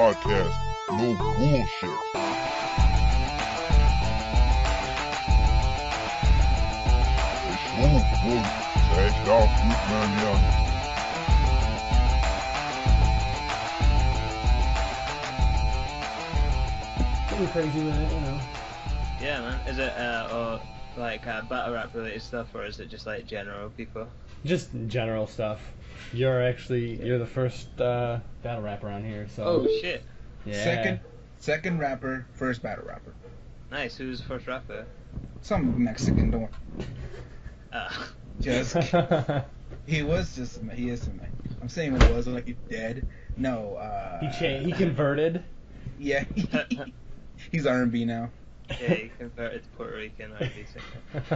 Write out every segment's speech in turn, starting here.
podcast. No bullshit. Goed, zij staat goed, man, Pretty crazy with it, you know. Yeah, man. Is it like battle rap related stuff, or is it just like general people? Just general stuff. You're the first battle rapper on here, so. Oh shit! Yeah. Second rapper, first battle rapper. Nice. Who's the first rapper? Some Mexican, don't. Ah. Just he is. I'm saying it was like he's dead. No. He converted. Yeah. He's R&B now. Yeah, he converted to Puerto Rican R&B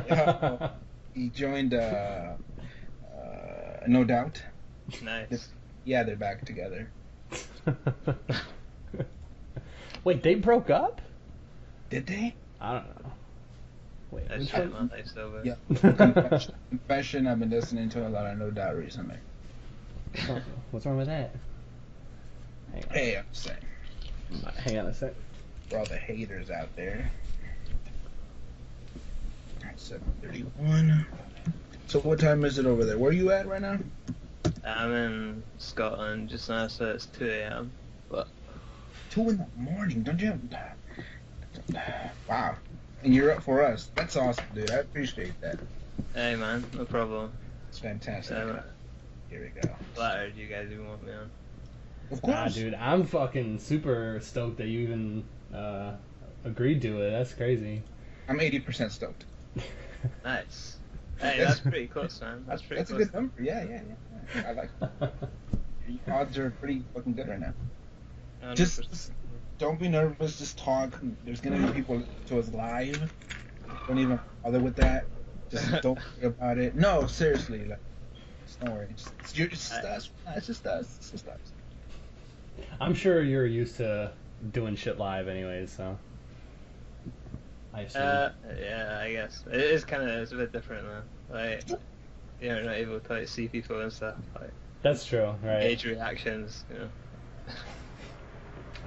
singer. He joined No Doubt. Nice. Yeah, they're back together. Wait, they broke up? Did they? I don't know. Wait, That's which shit, one? man. Life's over. Yeah. Confession. I've been listening to a lot of No Doubt recently. Oh, what's wrong with that? Hang on. Hey, I'm saying. Hang on a sec. For all the haters out there. 7:31. So what time is it over there? Where are you at right now? I'm in Scotland just now, so it's 2 a.m. But 2 in the morning, don't you? Wow. And you're up for us. That's awesome, dude. I appreciate that. hey, man, no problem. It's fantastic. Here we go. Flattered you guys even want me on. Of course. Dude, I'm fucking super stoked that you even agreed to it. That's crazy. I'm 80% stoked. Nice. Hey, that's pretty close, man. That's pretty That's a close. good number. Yeah. I like it. Your odds are pretty fucking good right now. 100%. Just don't be nervous. Just talk. There's gonna be people to us live. Don't even bother with that. Just don't worry about it. No, seriously. Like, just don't worry. It's just us. It's just us. It's just us. I'm sure you're used to doing shit live anyways, so. I assume. Yeah, I guess. It's a bit different though. Like, you're not able to like see people and stuff. Like, That's true, right? age reactions, you know.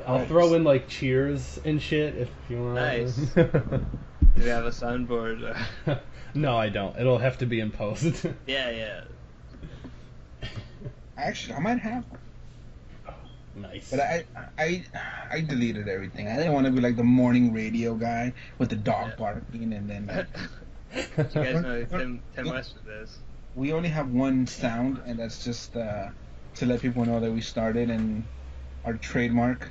I'll throw in like cheers and shit if you want. Nice. Do we have a soundboard? Or... No, I don't. It'll have to be in post. yeah. Actually, I might have one. Nice. But I deleted everything. I didn't want to be like the morning radio guy with the dog barking and then like, You guys know who Tim Westwood is? we only have one sound, and that's just to let people know that we started, and our trademark,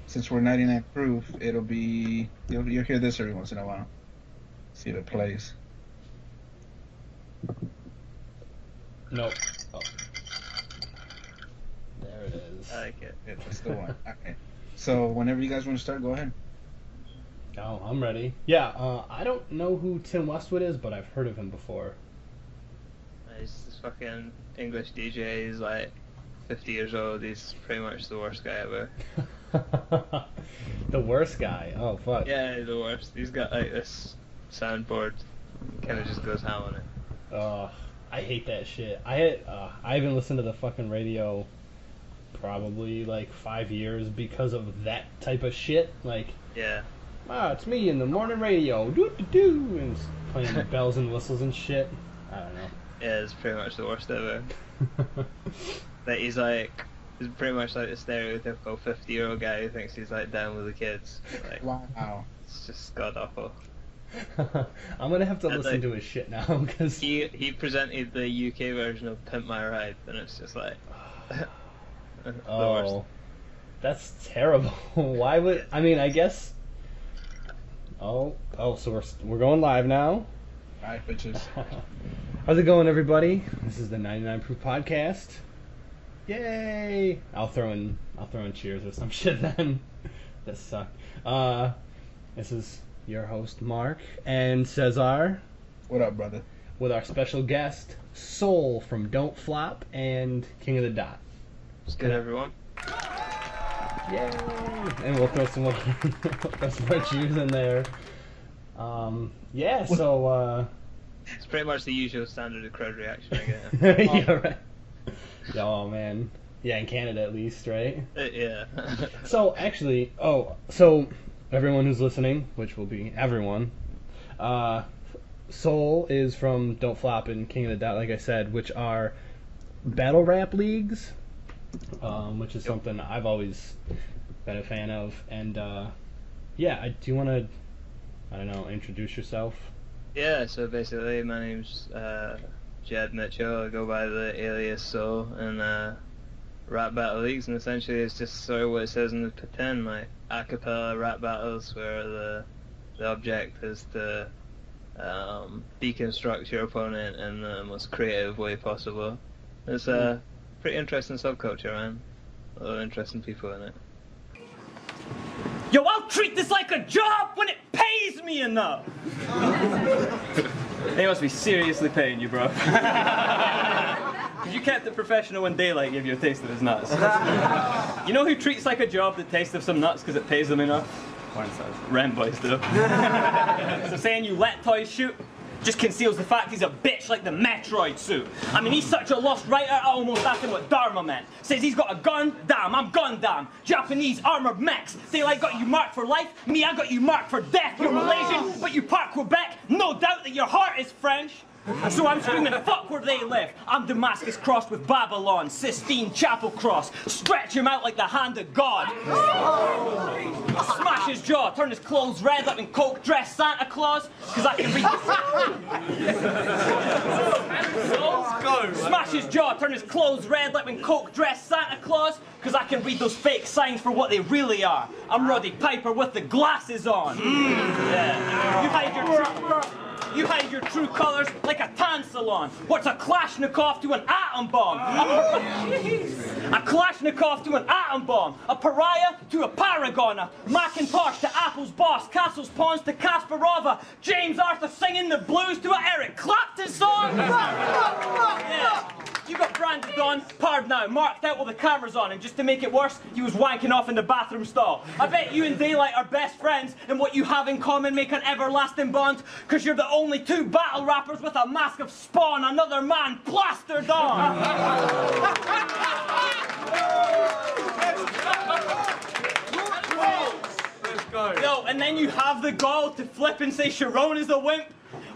since we're 99 proof, it'll be you'll hear this every once in a while. See if it plays. Nope. Oh. There it is. I like it. That's the one. Okay. So whenever you guys want to start, go ahead. Oh, I'm ready. Yeah, I don't know who Tim Westwood is, but I've heard of him before. He's this fucking English DJ. He's like 50 years old. He's pretty much the worst guy ever. The worst guy? Oh, fuck. Yeah, he's the worst. He's got like this soundboard. Kind of just goes ham on it. I hate that shit. I haven't listened to the fucking radio probably like 5 years because of that type of shit. Like, Yeah. it's me in the morning radio, doo-doo-doo, and it's playing bells and whistles and shit. I don't know. Yeah, it's pretty much the worst ever. Like he's pretty much like the stereotypical 50-year-old guy who thinks he's like down with the kids. Like, Wow. it's just god awful. I'm gonna have to And, listen like, to his shit now because He presented the UK version of Pimp My Ride, and it's just like the worst. That's terrible. Why would I mean? I guess. So we're going live now. Alright, bitches. How's it going, everybody? This is the 99 Proof Podcast. Yay! I'll throw in cheers or some shit then. That sucked. This is your host Mark and Cesar. What up, brother? With our special guest Soul from Don't Flop and King of the Dot. It's good, everyone. Yay! And we'll throw some more, cheers in there. So It's pretty much the usual standard of crowd reaction, I guess. yeah, right. Oh man, Yeah, in Canada at least, right? Yeah. So actually, so everyone who's listening, which will be everyone, Soul is from Don't Flop and King of the Dot, like I said, which are battle rap leagues, which is something I've always been a fan of. And yeah, do you want to, I don't know, introduce yourself? Yeah, so basically my name's Jed Mitchell. I go by the alias Soul in rap battle leagues, and essentially it's just sort of what it says in the tin, like a cappella rap battles where the object is to deconstruct your opponent in the most creative way possible. It's a pretty interesting subculture, man. A lot of interesting people in it. Yo, I'll treat this like a job when it pays me enough! They must be seriously paying you, bro. You kept it professional when Daylight gave you a taste of his nuts. You know who treats like a job the taste of some nuts because it pays them enough? Rent boys do. So saying you let toys shoot just conceals the fact he's a bitch like the Metroid suit. I mean, he's such a lost writer, I almost asked him what Dharma meant. Says he's got a gun, damn, I'm Gundam. Japanese armored mechs. Daylight got you marked for life, me, I got you marked for death. You're Malaysian, but you part Quebec. No doubt that your heart is French. So I'm screaming, fuck where they live. I'm Damascus crossed with Babylon, Sistine Chapel cross. Stretch him out like the hand of God. Smash his jaw, turn his clothes red like in coke dress Santa Claus. Cause I can read Smash his jaw, turn his clothes red like when coke dress Santa Claus. Cause I can read those fake signs for what they really are. I'm Roddy Piper with the glasses on. Yeah. You hide your true colors like a tan salon. What's a Kalashnikov to an atom bomb? A Kalashnikov to an atom bomb. A pariah to a paragon. A Macintosh to Apple's boss. Castle's pawns to Kasparova. James Arthur singing the blues to an Eric Clapton song. Yeah. You got branded on, pard now, marked out with the cameras on, and just to make it worse, he was wanking off in the bathroom stall. I bet you and Daylight are best friends, and what you have in common make an everlasting bond, cause you're the only two battle rappers with a mask of Spawn, another man plastered on. Yo, and then you have the gall to flip and say Sharon is a wimp,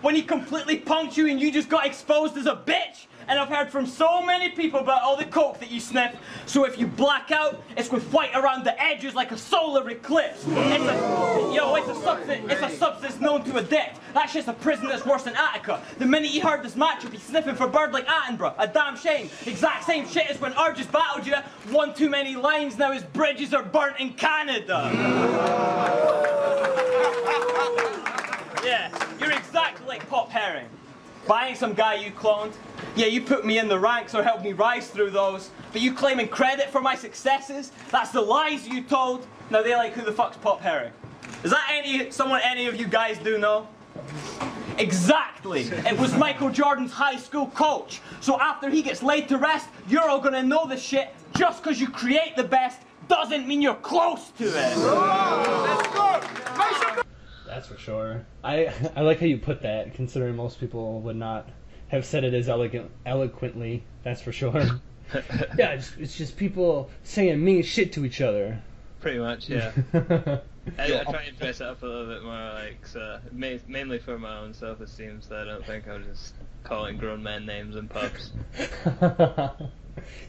when he completely punked you and you just got exposed as a bitch. And I've heard from so many people about all the coke that you sniff. So if you black out, it's with white around the edges like a solar eclipse. It's a substance known to addict. That shit's a prison that's worse than Attica. The minute he heard this matchup, he's sniffing for bird like Attenborough. A damn shame. Exact same shit as when Urges battled you. One too many lines, now his bridges are burnt in Canada. Yeah, you're exactly like Pop Herring. Buying some guy you cloned. Yeah, you put me in the ranks or helped me rise through those. But you claiming credit for my successes? That's the lies you told. Now they like, who the fuck's Pop Herring? Is that someone any of you guys do know? Exactly. It was Michael Jordan's high school coach. So after he gets laid to rest, you're all gonna know the shit. Just because you create the best doesn't mean you're close to it. Let's go! That's for sure. I like how you put that, considering most people would not have said it as eloquently. That's for sure. Yeah, it's just people saying mean shit to each other. Pretty much, yeah. I try and dress it up a little bit more, like, so mainly for my own self-esteem, so I don't think I'm just calling grown men names in pubs.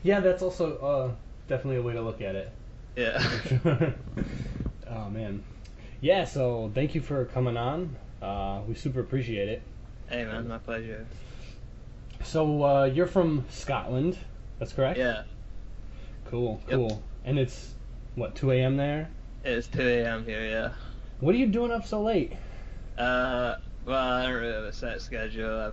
Yeah, that's also definitely a way to look at it. Yeah. For sure. Oh man. Yeah, so thank you for coming on. We super appreciate it. Hey man, my pleasure. So you're from Scotland, that's correct? Yeah. Cool. Yep. And it's, what, 2 a.m. there? It's 2 a.m. here, yeah. What are you doing up so late? Well, I don't really have a set schedule. I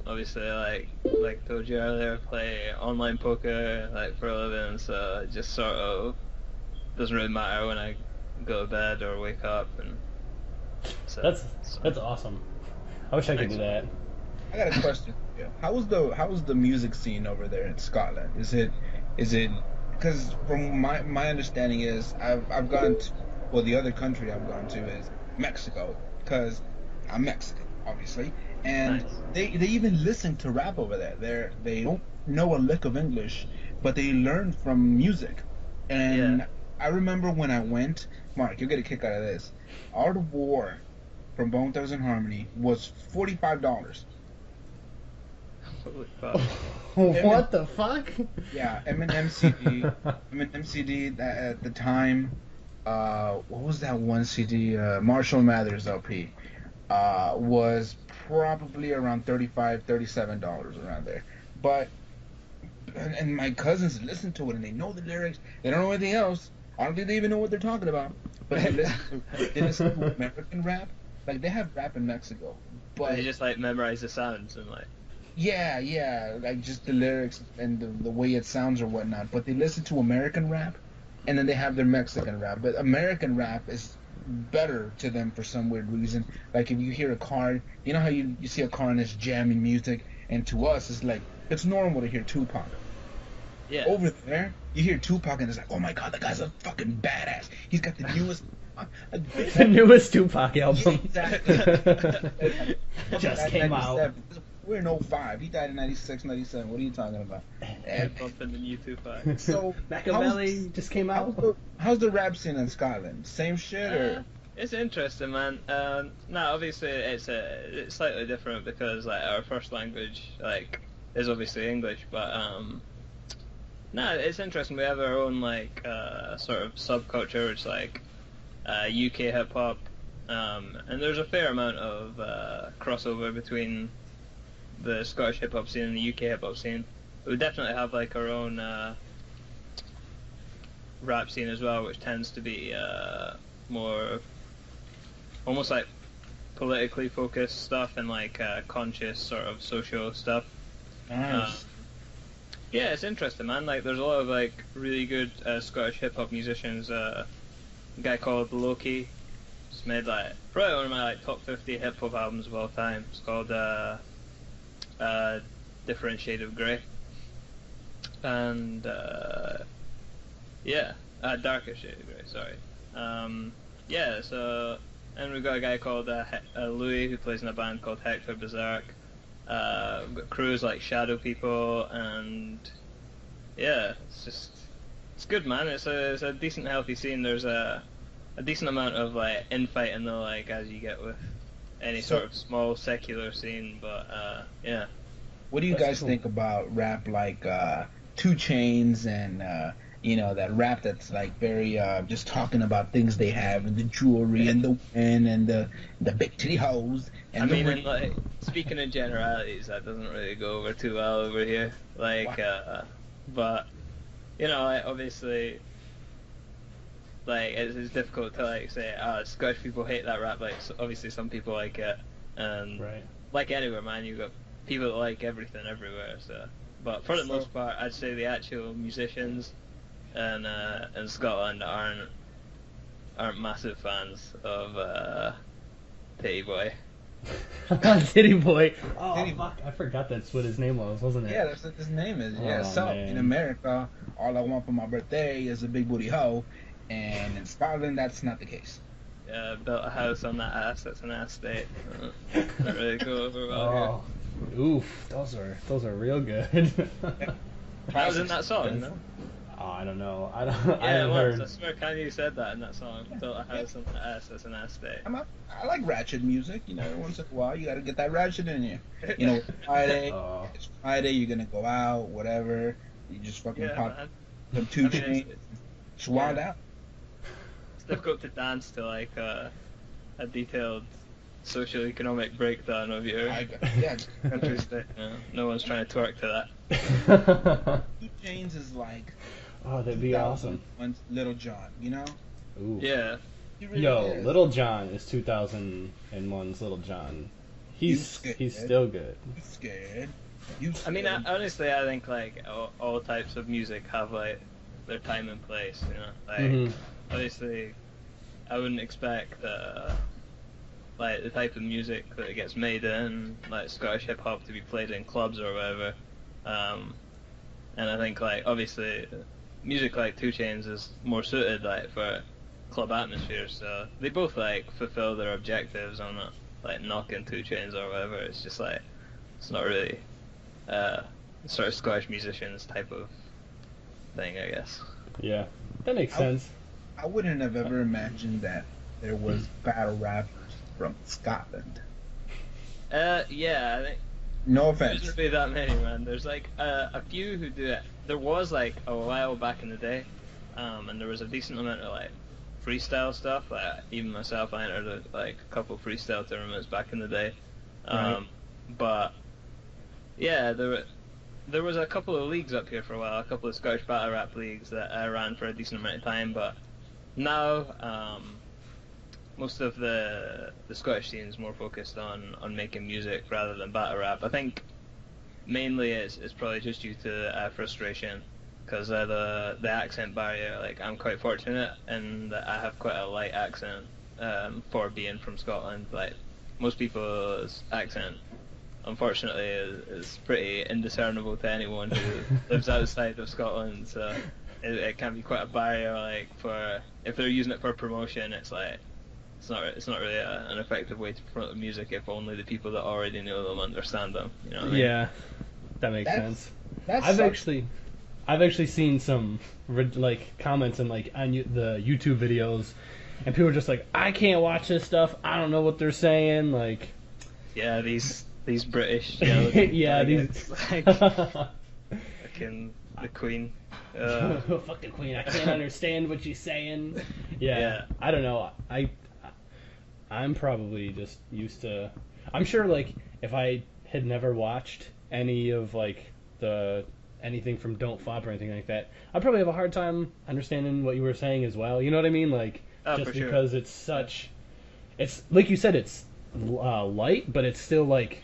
obviously, like I told you earlier, I play online poker, like, for a living, so it just sort of doesn't really matter when I go to bed or wake up, and so that's awesome. I wish I could do that. I got a question. Yeah. How was the music scene over there in Scotland? Is it because from my understanding is I've gone to, well, the other country I've gone to is Mexico, because I'm Mexican, obviously, and Nice. they even listen to rap over there. They don't know a lick of English, but they learn from music. And Yeah. I remember when I went, Mark, you'll get a kick out of this. Art of War from Bone Thugs and Harmony was $45. Holy fuck. What the fuck? Yeah, Eminem CD. Eminem CD at the time. What was that one CD? Marshall Mathers LP. Was probably around $37 around there. But and my cousins listen to it and they know the lyrics. They don't know anything else. I don't think they even know what they're talking about. But they listen to American rap. Like they have rap in Mexico, but They just like memorize the sounds and like. yeah, like just the lyrics and the way it sounds or whatnot. But they listen to American rap, and then they have their Mexican rap. But American rap is better to them for some weird reason. Like if you hear a car, you know how you see a car and it's jamming music, and to us it's like it's normal to hear Tupac. Yeah. Over there, you hear Tupac and it's like, oh my god, that guy's a fucking badass. He's got the newest. The newest Tupac album. Exactly. Just came out. We're in 05. He died in 96, 97. What are you talking about? And Bumping the new Tupac. so, Machiavelli just came out. how's the rap scene in Scotland? Same shit or? It's interesting, man. No, obviously it's slightly different because like our first language like is obviously English, but no, it's interesting. We have our own like sort of subculture, which is like UK hip hop, and there's a fair amount of crossover between the Scottish hip hop scene and the UK hip hop scene. We definitely have like our own rap scene as well, which tends to be more almost like politically focused stuff and like conscious sort of social stuff. Nice. Yeah, it's interesting, man. Like, there's a lot of like really good Scottish hip hop musicians. A guy called Loki, just made like probably one of my like top 50 hip hop albums of all time. It's called Different Shade of Grey, and Darker Shade of Grey. Sorry. Yeah. So, and we've got a guy called Louis who plays in a band called Hector Berserk. We've got crews like Shadow People, and yeah, it's good, man. It's a decent, healthy scene. There's a decent amount of like infighting though, like as you get with any sort of small secular scene. But yeah. What do you That's guys cool. think about rap like 2 Chainz and that rap that's like very just talking about things they have and the jewelry and the women and the big titty hoes and I the mean, ring. in, like speaking in generalities, that doesn't really go over too well over here. Like, but you know, like, obviously, like it's difficult to like say, Scottish people hate that rap. Like, so obviously, some people like it, and Right. like anywhere, man, you got people that like everything everywhere. So, but for the most part, I'd say the actual musicians in Scotland aren't massive fans of Titty Boy. Titty Boy. Oh, Titty- fuck. I forgot that's what his name was, wasn't it? Yeah, that's what his name is. Yeah, Oh, so man. in America, all I want for my birthday is a big booty hoe, and in Scotland, that's not the case. Built a house on that ass. That's an ass state. Not really go over well Oh, oof. Those are real good. here. That was in that song, no? Oh, I don't know. I Yeah, haven't it was. heard. I swear Kanye said that in that song. Built a house on that ass. That's an ass state. I like ratchet music. You know, every once in a while, you got to get that ratchet in you. You know, Friday, Oh. it's Friday, you're gonna go out, whatever. You just fucking Yeah, pop man. some I 2 mean, Chainz, just wild out. It's difficult to dance to like a detailed socio-economic breakdown of your Yeah, country state. No one's trying to twerk to that. 2 Chainz is like Oh, that'd be awesome. 2001's Little John, you know? Ooh. Yeah. He really Yo, is. Little John is 2001's Little John. He's scared. still good. You scared? You I mean, scared? honestly, I think like all types of music have like their time and place. You know, like Mhm. obviously, I wouldn't expect like the type of music that gets made in like Scottish hip hop to be played in clubs or whatever. And I think like obviously, music like 2 Chainz is more suited like for club atmosphere. So they both like fulfill their objectives on like knocking 2 Chainz or whatever. It's just like it's not really sort of Scottish musicians type of thing, I guess. Yeah, that makes sense. I wouldn't have ever imagined that there was battle rappers from Scotland. Yeah, I think No there's offense. not really that many, man. There's like a few who do it. There was like a while back in the day, and there was a decent amount of like freestyle stuff. Like even myself, I entered like a couple freestyle tournaments back in the day. Right. But yeah, there was a couple of leagues up here for a while, a couple of Scottish battle rap leagues that I ran for a decent amount of time. But now, most of the Scottish scene is more focused on making music rather than battle rap. I think mainly it's probably just due to frustration, because the accent barrier. Like I'm quite fortunate in that I have quite a light accent for being from Scotland. Like most people's accent, unfortunately, is pretty indiscernible to anyone who lives outside of Scotland. So it can be quite a barrier. Like for if they're using it for promotion, it's like it's not really an effective way to promote the music if only the people that already know them understand them. You know what I mean? Yeah, that makes sense. That's I've actually seen some like comments and like on the YouTube videos, and people are just like, I can't watch this stuff. I don't know what they're saying. Like, yeah, these British, you know, yeah, these like fucking the Queen. Fuck the Queen. I can't understand what she's saying. Yeah. I don't know. I'm probably just used to. I'm sure like if I had never watched any of like anything from Don't Flop or anything like that, I'd probably have a hard time understanding what you were saying as well. You know what I mean? Like just for sure. because it's like you said, it's light, but it's still like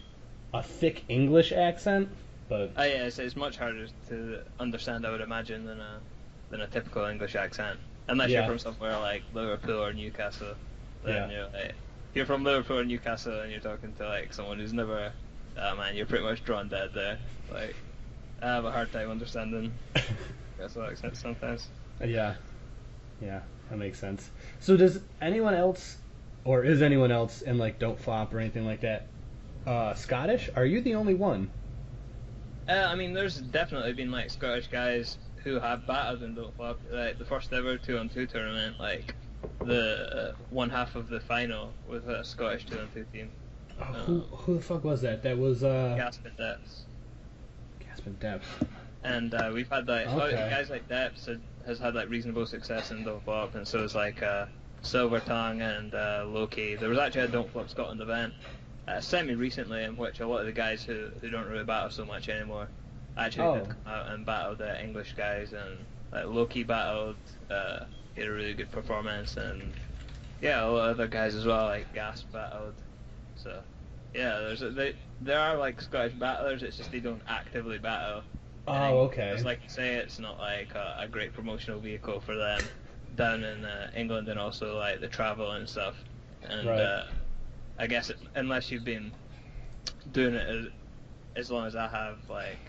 a thick English accent. But Yeah, it's much harder to understand, I would imagine, than a typical English accent, unless you're from somewhere like Liverpool or Newcastle. Then you're like, if you're from Liverpool or Newcastle and you're talking to like someone who's never, man, you're pretty much drawn dead there. Like, I have a hard time understanding Newcastle accents sometimes. Yeah, that makes sense. So does anyone else, or is anyone else in like Don't Flop or anything like that, Scottish? Are you the only one? I mean, there's definitely been like Scottish guys who have battled in Don't Flop. Like the first ever 2-on-2 tournament, like the one half of the final was a Scottish 2-on-2 team. Who the fuck was that? That was Gasp and Depths. Gasp and Depths. And we've had like Okay. guys like Depths has had like reasonable success in Don't Flop, and so is like Silver Tongue and Loki. There was actually a Don't Flop Scotland event semi recently in which a lot of the guys who don't really battle so much anymore actually did come out and battled English guys, and like Loki battled, he had a really good performance, and yeah, a lot of other guys as well, like Gasp battled. So yeah, there are like Scottish battlers. It's just they don't actively battle. Oh, okay. It's like you say, it's not like a great promotional vehicle for them down in England, and also like the travel and stuff. And Right. I guess unless you've been doing it as long as I have, like,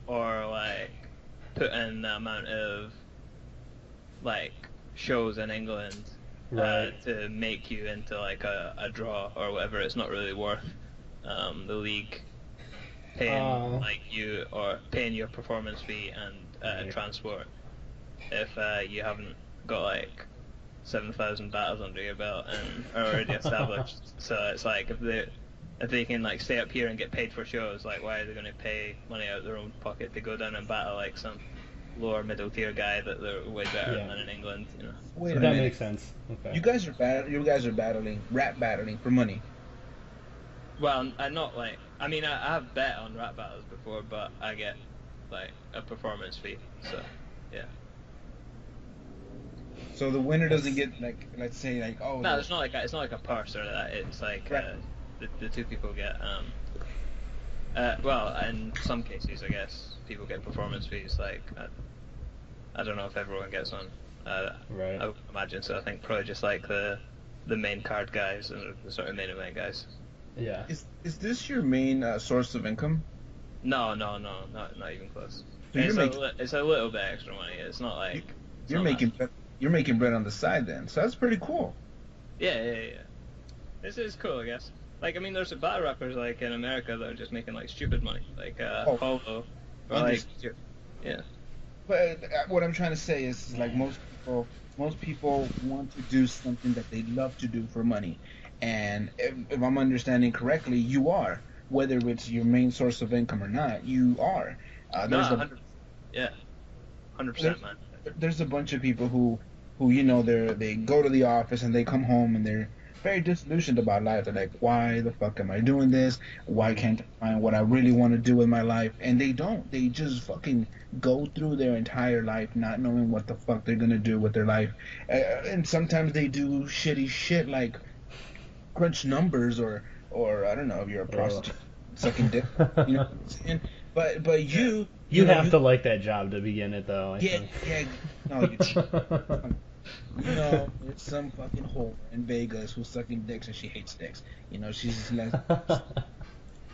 or like put in the amount of like shows in England Right. to make you into like a draw or whatever, it's not really worth the league paying like you, or paying your performance fee and transport if you haven't got like 7,000 battles under your belt and are already established. So it's like if they can like stay up here and get paid for shows, like why are they going to pay money out of their own pocket to go down and battle like some lower middle tier guy that they're way better than in England, you know? Wait So a that minute. makes sense. Okay. You guys are battling for money. Well, I'm not like, I mean, I have bet on rap battles before, but I get like a performance fee, so yeah. So the winner doesn't get like, let's say like, oh. No, it's not like a purse or that. It's like Right. the two people get well, in some cases, I guess people get performance fees. Like I don't know if everyone gets one. Right. I would imagine so. I think probably just like the main card guys and the sort of main event guys. Yeah. Is this your main source of income? No, not even close. So you're It's a little bit extra money. It's not like You're making bread on the side then, so that's pretty cool. Yeah. This is cool, I guess. Like, I mean, there's battle rappers like in America that are just making like stupid money, like Polo, or like, yeah. But what I'm trying to say is like most people want to do something that they love to do for money, and if I'm understanding correctly, you are, whether it's your main source of income or not, you are. No, 100%, man. There's a bunch of people who you know they go to the office and they come home and they're very disillusioned about life. They're like, why the fuck am I doing this? Why can't I find what I really want to do with my life? And they don't. They just fucking go through their entire life not knowing what the fuck they're gonna do with their life. And sometimes they do shitty shit like crunch numbers or I don't know if you're a prostitute sucking dick. You know what I'm saying? But you have to like that job to begin it, though. I think. No, you know, there's some fucking whore in Vegas who's sucking dicks and she hates dicks. You know, she's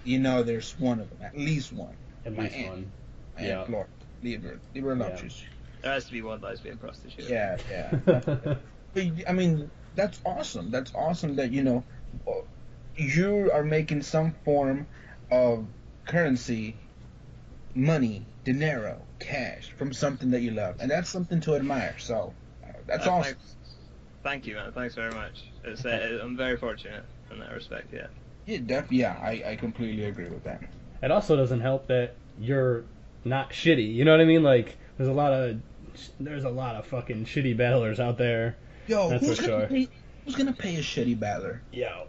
you know, there's one of them, at least one. At least one. Yeah. Lord, leave her alone. Yeah. There has to be one lesbian prostitute. Yeah. But, I mean, that's awesome. That's awesome that, you know, you are making some form of currency, money, dinero, cash from something that you love, and that's something to admire. So that's awesome. Thank you, man. Thanks very much. I'm very fortunate in that respect. Yeah. Yeah, I completely agree with that. It also doesn't help that you're not shitty. You know what I mean? Like there's a lot of fucking shitty battlers out there. Yo, that's who's for sure. Who's gonna pay a shitty battler? Yo,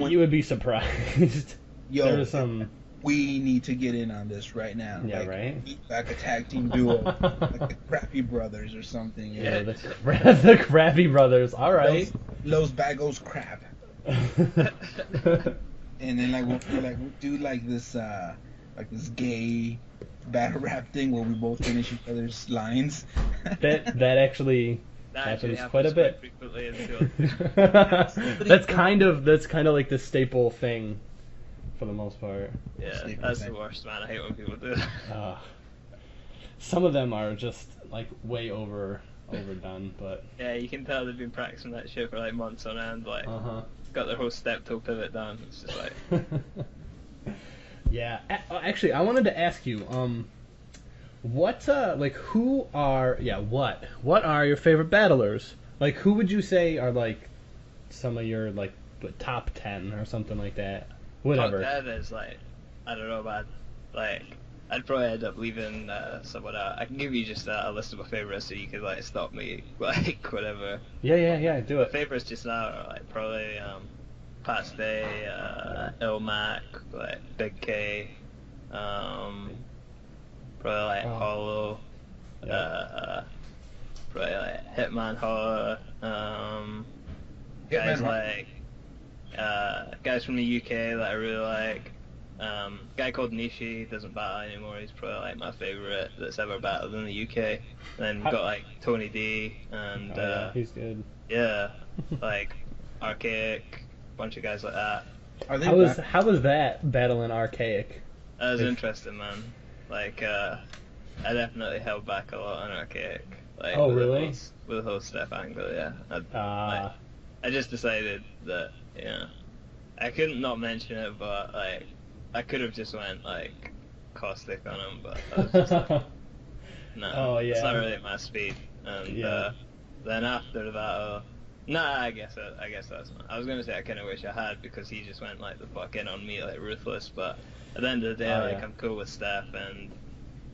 you would be surprised. Yo, there's some. We need to get in on this right now. Yeah, like, right? Like a tag team duo, like the Crappy Brothers or something. Yeah, the Crappy Brothers. All right. Los Bagos Crap. And then we'll do this gay battle rap thing where we both finish each other's lines. that actually happens quite a bit. Frequently that's kind of like the staple thing. For the most part. Yeah, that's the worst, man. I hate when people do that. Some of them are just like way overdone, but yeah, you can tell they've been practicing that shit for like months on end. Like, got their whole step toe pivot done. It's just like. Yeah, actually, I wanted to ask you, what are your favorite battlers? Like, who would you say are like some of your like top 10 or something like that? Whatever. Top 10 is like, I don't know, man. Like, I'd probably end up leaving someone out. I can give you just a list of my favorites so you can like stop me, like whatever. Yeah, do it. My favorites just now are like probably Past Day, Ilmac, like Big K, probably like Hollow, probably like Hitman Horror, guys like. Guys from the UK that I really like. Guy called Nishi doesn't battle anymore. He's probably like my favorite that's ever battled in the UK. And then got like Tony D and he's good. Yeah, like Arkaic, bunch of guys like that. How was that battling Arkaic? That was interesting, man. Like I definitely held back a lot on Arkaic. Like, really? With the whole Steph angle, yeah. I just decided that. Yeah, I couldn't not mention it, but like, I could have just went like caustic on him, but I was just like, no, it's not really my speed. And then after that, I guess that's not. I was gonna say I kind of wish I had because he just went like the fuck in on me like ruthless, but at the end of the day, I'm cool with Steph and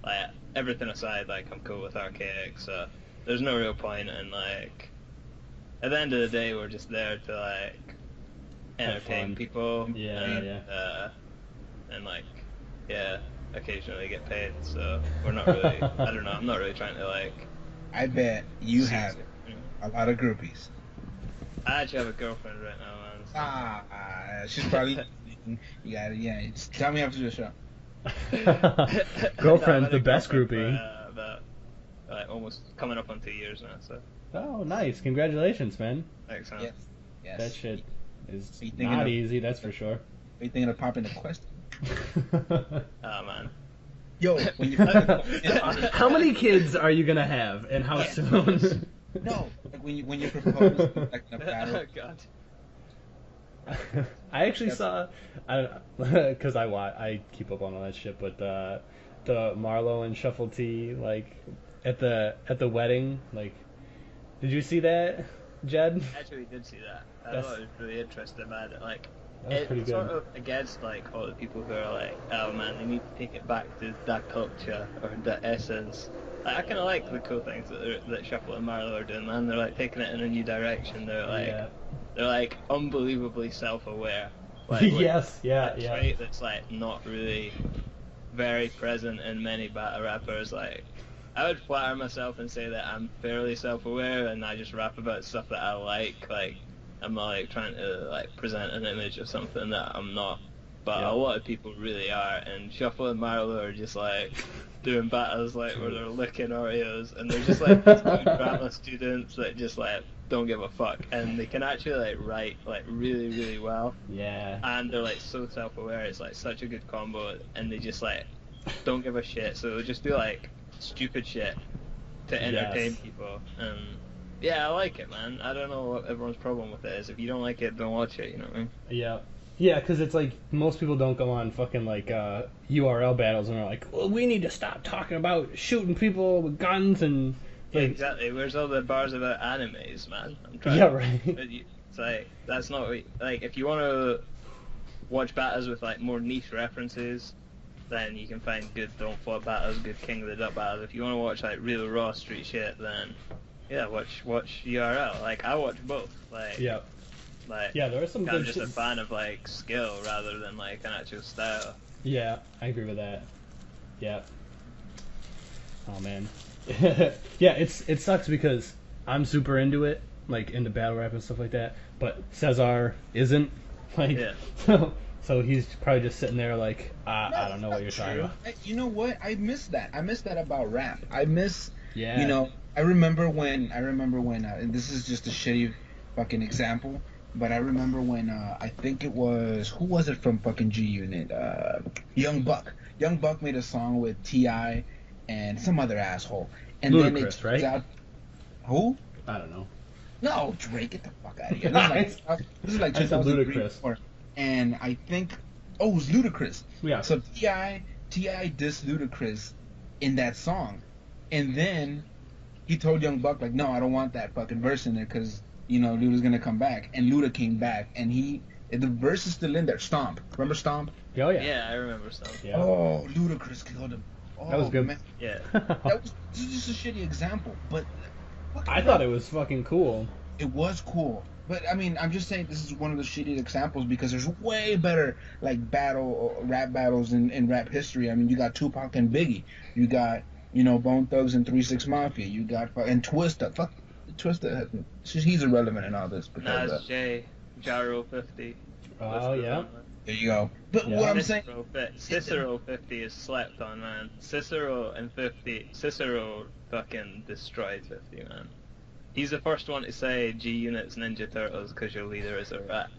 like everything aside, like I'm cool with Arkaic, so there's no real point in like. At the end of the day, we're just there to like. Entertain people, and like, occasionally get paid. So we're not really. I don't know. I'm not really trying to like. I bet you have a lot of groupies. I actually have a girlfriend right now, man. She's probably. You got it. Just tell me after the show. Girlfriend's the best groupie. About like almost coming up on 2 years now. So. Oh, nice! Congratulations, man. Thanks, man. Yes. That shit is not easy, that's for sure. Are you thinking of popping a question? Oh, man. Yo, when you how many kids are you gonna have, and how soon? No, like when you propose like in a battle. Oh God. I actually saw, because I keep up on all that shit, but the Marlo and Shuffle T like at the wedding, like, did you see that, Jed? I actually did see that. I That's- thought it was really interesting about it. Like, That was pretty it's sort good. of against like all the people who are like, oh man, they need to take it back to that culture or that essence. Like, I kind of like the cool things that Shuffle and Marlo are doing, man. They're like taking it in a new direction. They're like unbelievably self-aware. Like, Yes, yeah, that yeah. trait that's like not really very present in many battle rappers. Like, I would flatter myself and say that I'm fairly self-aware and I just rap about stuff that I like. Like, I'm not like trying to like present an image of something that I'm not. But Yeah. a lot of people really are, and Shuffle and Marlo are just like doing battles like where they're licking Oreos, and they're just like these young drama students that just like don't give a fuck, and they can actually like write like really really well, Yeah. and they're like so self-aware. It's like such a good combo, and they just like don't give a shit. So they'll just do like stupid shit to entertain Yes. people, and yeah, I like it, man. I don't know what everyone's problem with it is. If you don't like it, don't watch it. You know what I mean? Yeah. Yeah, because it's like most people don't go on fucking like URL battles and are like, well, we need to stop talking about shooting people with guns and Yeah, like, exactly. Where's all the bars about animes, man? I'm trying. yeah, right. It's like that's not what like if you want to watch battles with like more niche references, then you can find good Don't Flop battles, good King of the Dot battles. If you want to watch like real raw street shit, then yeah, watch URL. Like I watch both. Like Yeah. like Yeah, there are some I'm good just a shit. fan of like skill rather than like an actual style. Yeah, I agree with that. Yeah. Oh man. Yeah, it sucks because I'm super into it, like into battle rap and stuff like that, but Cesar isn't. Like, Yeah. so he's probably just sitting there like, I No, don't know that's what you're not talking true. about. You know what? I miss that. I miss that about rap. I miss, Yeah. you know, I remember when, and this is just a shitty fucking example, but I remember when, I think it was, who was it from fucking G Unit? Young Buck. Young Buck made a song with T.I. and some other asshole. And then it Ludacris, turns right? out, who? I don't know. No, Drake, get the fuck out of here. This is like I said 2003, Ludacris. 2004. And I think, oh, it was Ludacris. Yeah. So T.I. dissed Ludacris in that song. And then he told Young Buck, like, no, I don't want that fucking verse in there because, you know, Luda's going to come back. And Luda came back. And the verse is still in there. Stomp. Remember Stomp? Oh yeah. Yeah, I remember some. Yeah. Oh, Ludacris killed him. Oh, That was good. Yeah. That was just a shitty example. But I thought it was fucking cool. it was cool. But I mean, I'm just saying this is one of the shitty examples because there's way better like rap battles in rap history. I mean, you got Tupac and Biggie. You got, you know, Bone Thugs and 3-6 Mafia. You got and Twista. Fuck Twista. He's irrelevant in all this because Nas J, Ja Rule 50. Oh yeah. there you go. But Yeah. what I'm saying, Cicero 50 is slept on, man. Cicero fucking destroyed 50, man. He's the first one to say G Unit's Ninja Turtles because your leader is a rat.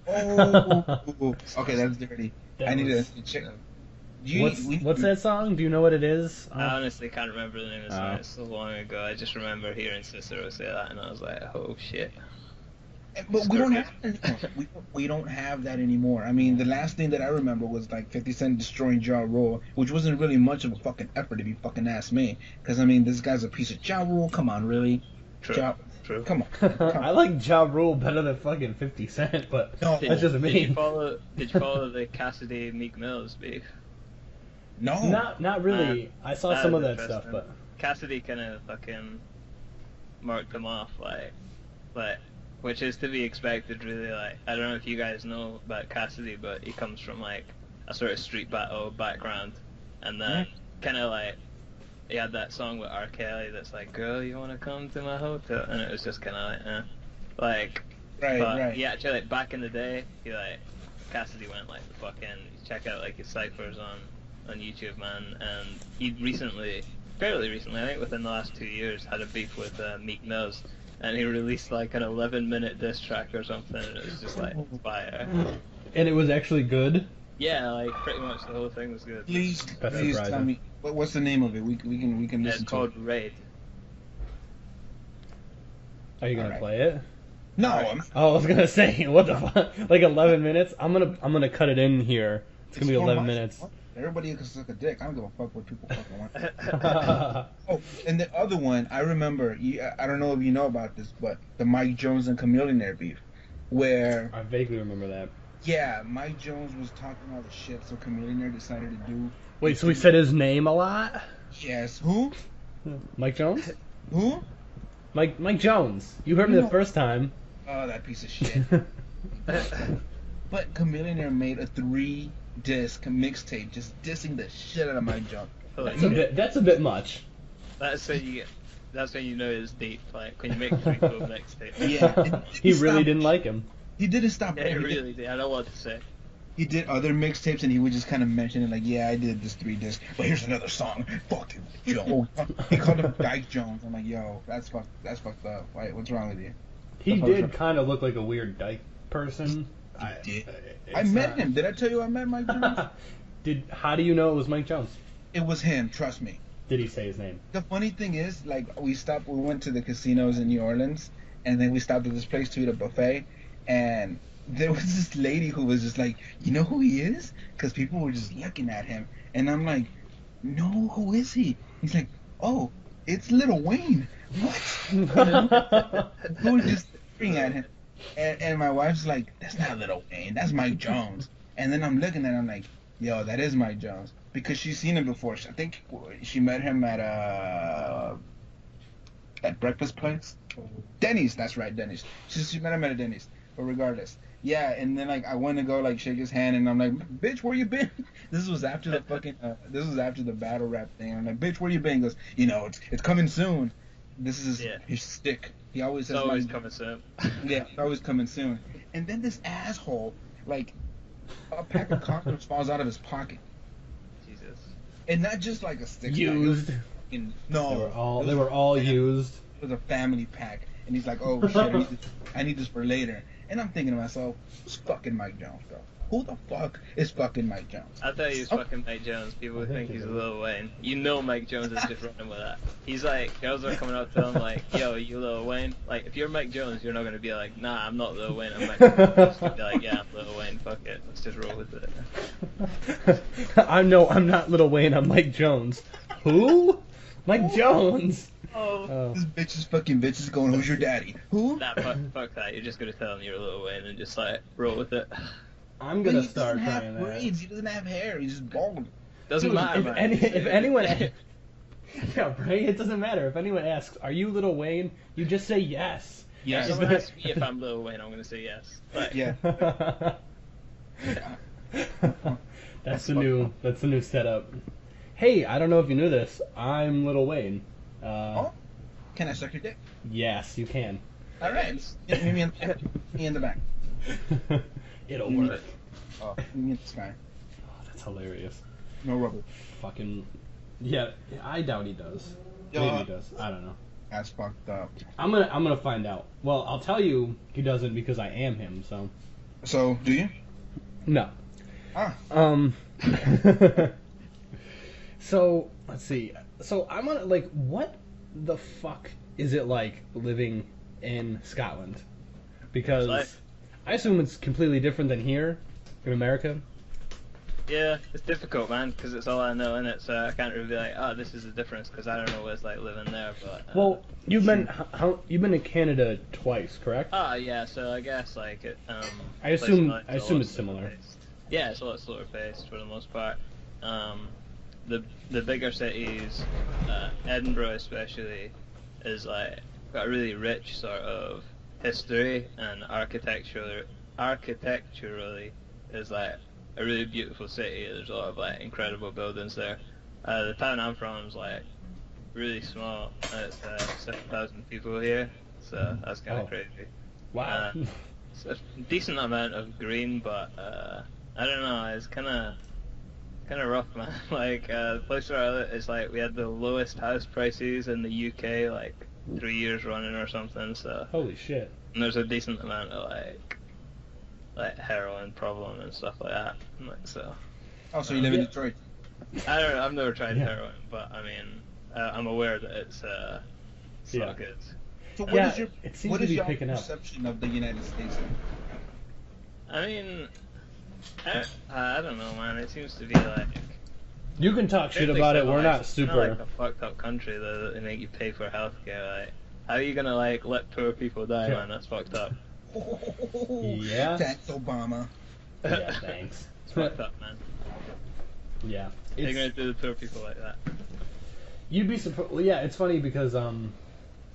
oh, okay, that's dirty. That I need was- to check. What's that song? Do you know what it is? I honestly can't remember the name of the song. Oh. It's so long ago. I just remember hearing Cicero say that, and I was like, oh shit. But we don't have that anymore. We don't have that anymore. I mean, the last thing that I remember was like 50 Cent destroying Ja Rule, which wasn't really much of a fucking effort if you fucking ask me. Because I mean, this guy's a piece of Ja Rule. Come on, really? True. Ja, True. come on. I like Ja Rule better than fucking 50 Cent, but No. that's just Did you me. follow the Cassidy Meek Mills beef? No. Not really. I saw some of that was stuff, interesting. but Cassidy kind of fucking marked him off, like, which is to be expected, really. Like, I don't know if you guys know about Cassidy, but he comes from like a sort of street battle background, and then kind of like he had that song with R. Kelly that's like, "Girl, you wanna come to my hotel?" And it was just kind of like, Right, but right. he actually like back in the day, Cassidy went like the fucking check out like his ciphers on YouTube, man, and he fairly recently, I think within the last 2 years, had a beef with Meek Mills, and he released like an 11-minute diss track or something, and it was just like fire. and it was actually good. Yeah, like pretty much the whole thing was good. Please, That's please tell surprising. me what's the name of it. We can It's listen to called it. Raid. Are you gonna Alright. play it? No, Alright. Oh, I was gonna say, what the fuck? Like 11 minutes? I'm gonna cut it in here. It's gonna be 11 minutes. Everybody can suck a dick. I don't give a fuck what people fucking want. Oh, and the other one, I remember, I don't know if you know about this, but the Mike Jones and Chameleonaire beef. Where, I vaguely remember that. yeah, Mike Jones was talking all the shit, so Chameleonaire decided to do. Wait, so we said his name a lot? Yes. Who? Mike Jones? Who? Mike Jones. You heard me the first time. Oh, that piece of shit. But Chameleonaire made a 3-disc mixtape just dissing the shit out of Mike Jones. That's a bit much. That's when you know it's deep. Like when you make 3 cool mixtapes. Yeah. He really didn't like him. He didn't stop. Yeah, it really did. I don't know what to say. He did other mixtapes and he would just kind of mention it like, yeah, I did this 3-disc, but here's another song. Fuck him, Joe. He called him Dyke Jones. I'm like, yo, that's fucked up. Wait, what's wrong with you? He did kind of look like a weird dyke person. He did. I met him. Did I tell you I met Mike Jones? How do you know it was Mike Jones? It was him. Trust me. Did he say his name? The funny thing is, like, we went to the casinos in New Orleans, and then we stopped at this place to eat a buffet, and there was this lady who was just like, you know who he is? Because people were just looking at him, and I'm like, no, who is he? He's like, oh, it's Lil Wayne. What? We were just staring at him, and my wife's like, that's not Lil Wayne, that's Mike Jones. And then I'm looking at him like, yo, that is Mike Jones. Because she's seen him before. I think she met him at that breakfast place. Denny's, that's right, Denny's. She met him at a Denny's. But regardless. Yeah, and then like I went to go like shake his hand and I'm like, bitch, where you been? This was after the fucking this was after the battle rap thing. I'm like, bitch, where you been? He goes, you know, it's coming soon. This is his stick. He always says, it's always coming soon. Yeah, it's always coming soon. And then this asshole, like, a pack of condoms falls out of his pocket. Jesus. And not just like a stick. Used. No. They were all used. It was a family pack. And he's like, oh shit, I need this for later. And I'm thinking to myself, who's fucking Mike Jones, bro? Who the fuck is fucking Mike Jones? I thought he was fucking Mike Jones. People would think he's Lil Wayne. You know Mike Jones is just running with that. He's like, girls are coming up to him like, yo, you Lil Wayne? Like, if you're Mike Jones, you're not going to be like, nah, I'm not Lil Wayne, I'm Mike Jones. You're just gonna be like, yeah, I'm Lil Wayne, fuck it. Let's just roll with it. I'm not Lil Wayne, I'm Mike Jones. Who? Mike Jones. Oh. This bitch is going, who's your daddy? Who? Nah, fuck that. You're just going to tell him you're Lil Wayne and just like, roll with it. I'm gonna start trying that. Braids. He doesn't have hair. He's just bald. Doesn't matter, man. If anyone, yeah, right. It doesn't matter. If anyone asks, "Are you Lil Wayne?" You just say yes. Yeah. If someone asks me if I'm Lil Wayne, I'm gonna say yes. Like, Yeah. That's the new setup. Hey, I don't know if you knew this. I'm Lil Wayne. Oh, can I suck your dick? Yes, you can. All right. Meet me in the back. It'll work. Oh, meet me in the sky. Oh, that's hilarious. No rubber. Fucking. Yeah, I doubt he does. Maybe he does. I don't know. That's fucked up. I'm gonna find out. Well, I'll tell you he doesn't because I am him. So. So, do you? No. Ah. So let's see. So I'm gonna like, what the fuck is it like living in Scotland? Because I assume it's completely different than here in America. Yeah, it's difficult, man, because it's all I know, innit? So I can't really be like, oh, this is the difference, because I don't know what it's like living there. But well, you've been to Canada twice, correct? Yeah. So I guess like it. I assume it's similar. Yeah, it's a lot slower paced for the most part. The bigger cities, Edinburgh especially, is like got a really rich sort of history, and architecturally is like a really beautiful city. There's a lot of like incredible buildings there. The town I'm from is like really small. It's 7,000 people here, so that's kind of crazy. Wow. It's a decent amount of green, but I don't know. It's kind of rough, man. Like the place where I live is like we had the lowest house prices in the UK like 3 years running or something. So holy shit. And there's a decent amount of like heroin problem and stuff like that. Like, so. Oh, so you live in Detroit? I've never tried heroin, but I mean, I'm aware that it's not good. So Yeah, is your it seems what to is be your picking up. perception of the United States? Then? I mean, I don't know, man. It seems to be like You can talk shit fairly about it. We're civilized. not It's super. not like a fucked up country that they make you pay for healthcare. Like, how are you gonna like let poor people die, Yeah. man? That's fucked up. Yeah. Thanks, Obama. Yeah, thanks. It's fucked up, man. Yeah. They're It's, gonna do the poor people like that. you'd be surprised. Well, yeah, it's funny because I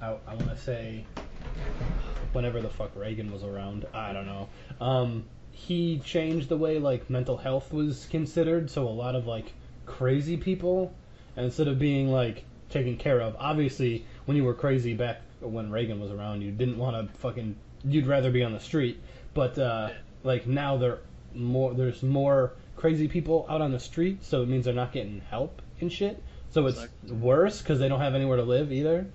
want to say whenever the fuck Reagan was around, I don't know. He changed the way like mental health was considered. So a lot of like crazy people, instead of being like taken care of, obviously when you were crazy back when Reagan was around, you didn't want to fucking. You'd rather be on the street. But like now there's more crazy people out on the street, so it means they're not getting help and shit. So it's worse because they don't have anywhere to live either.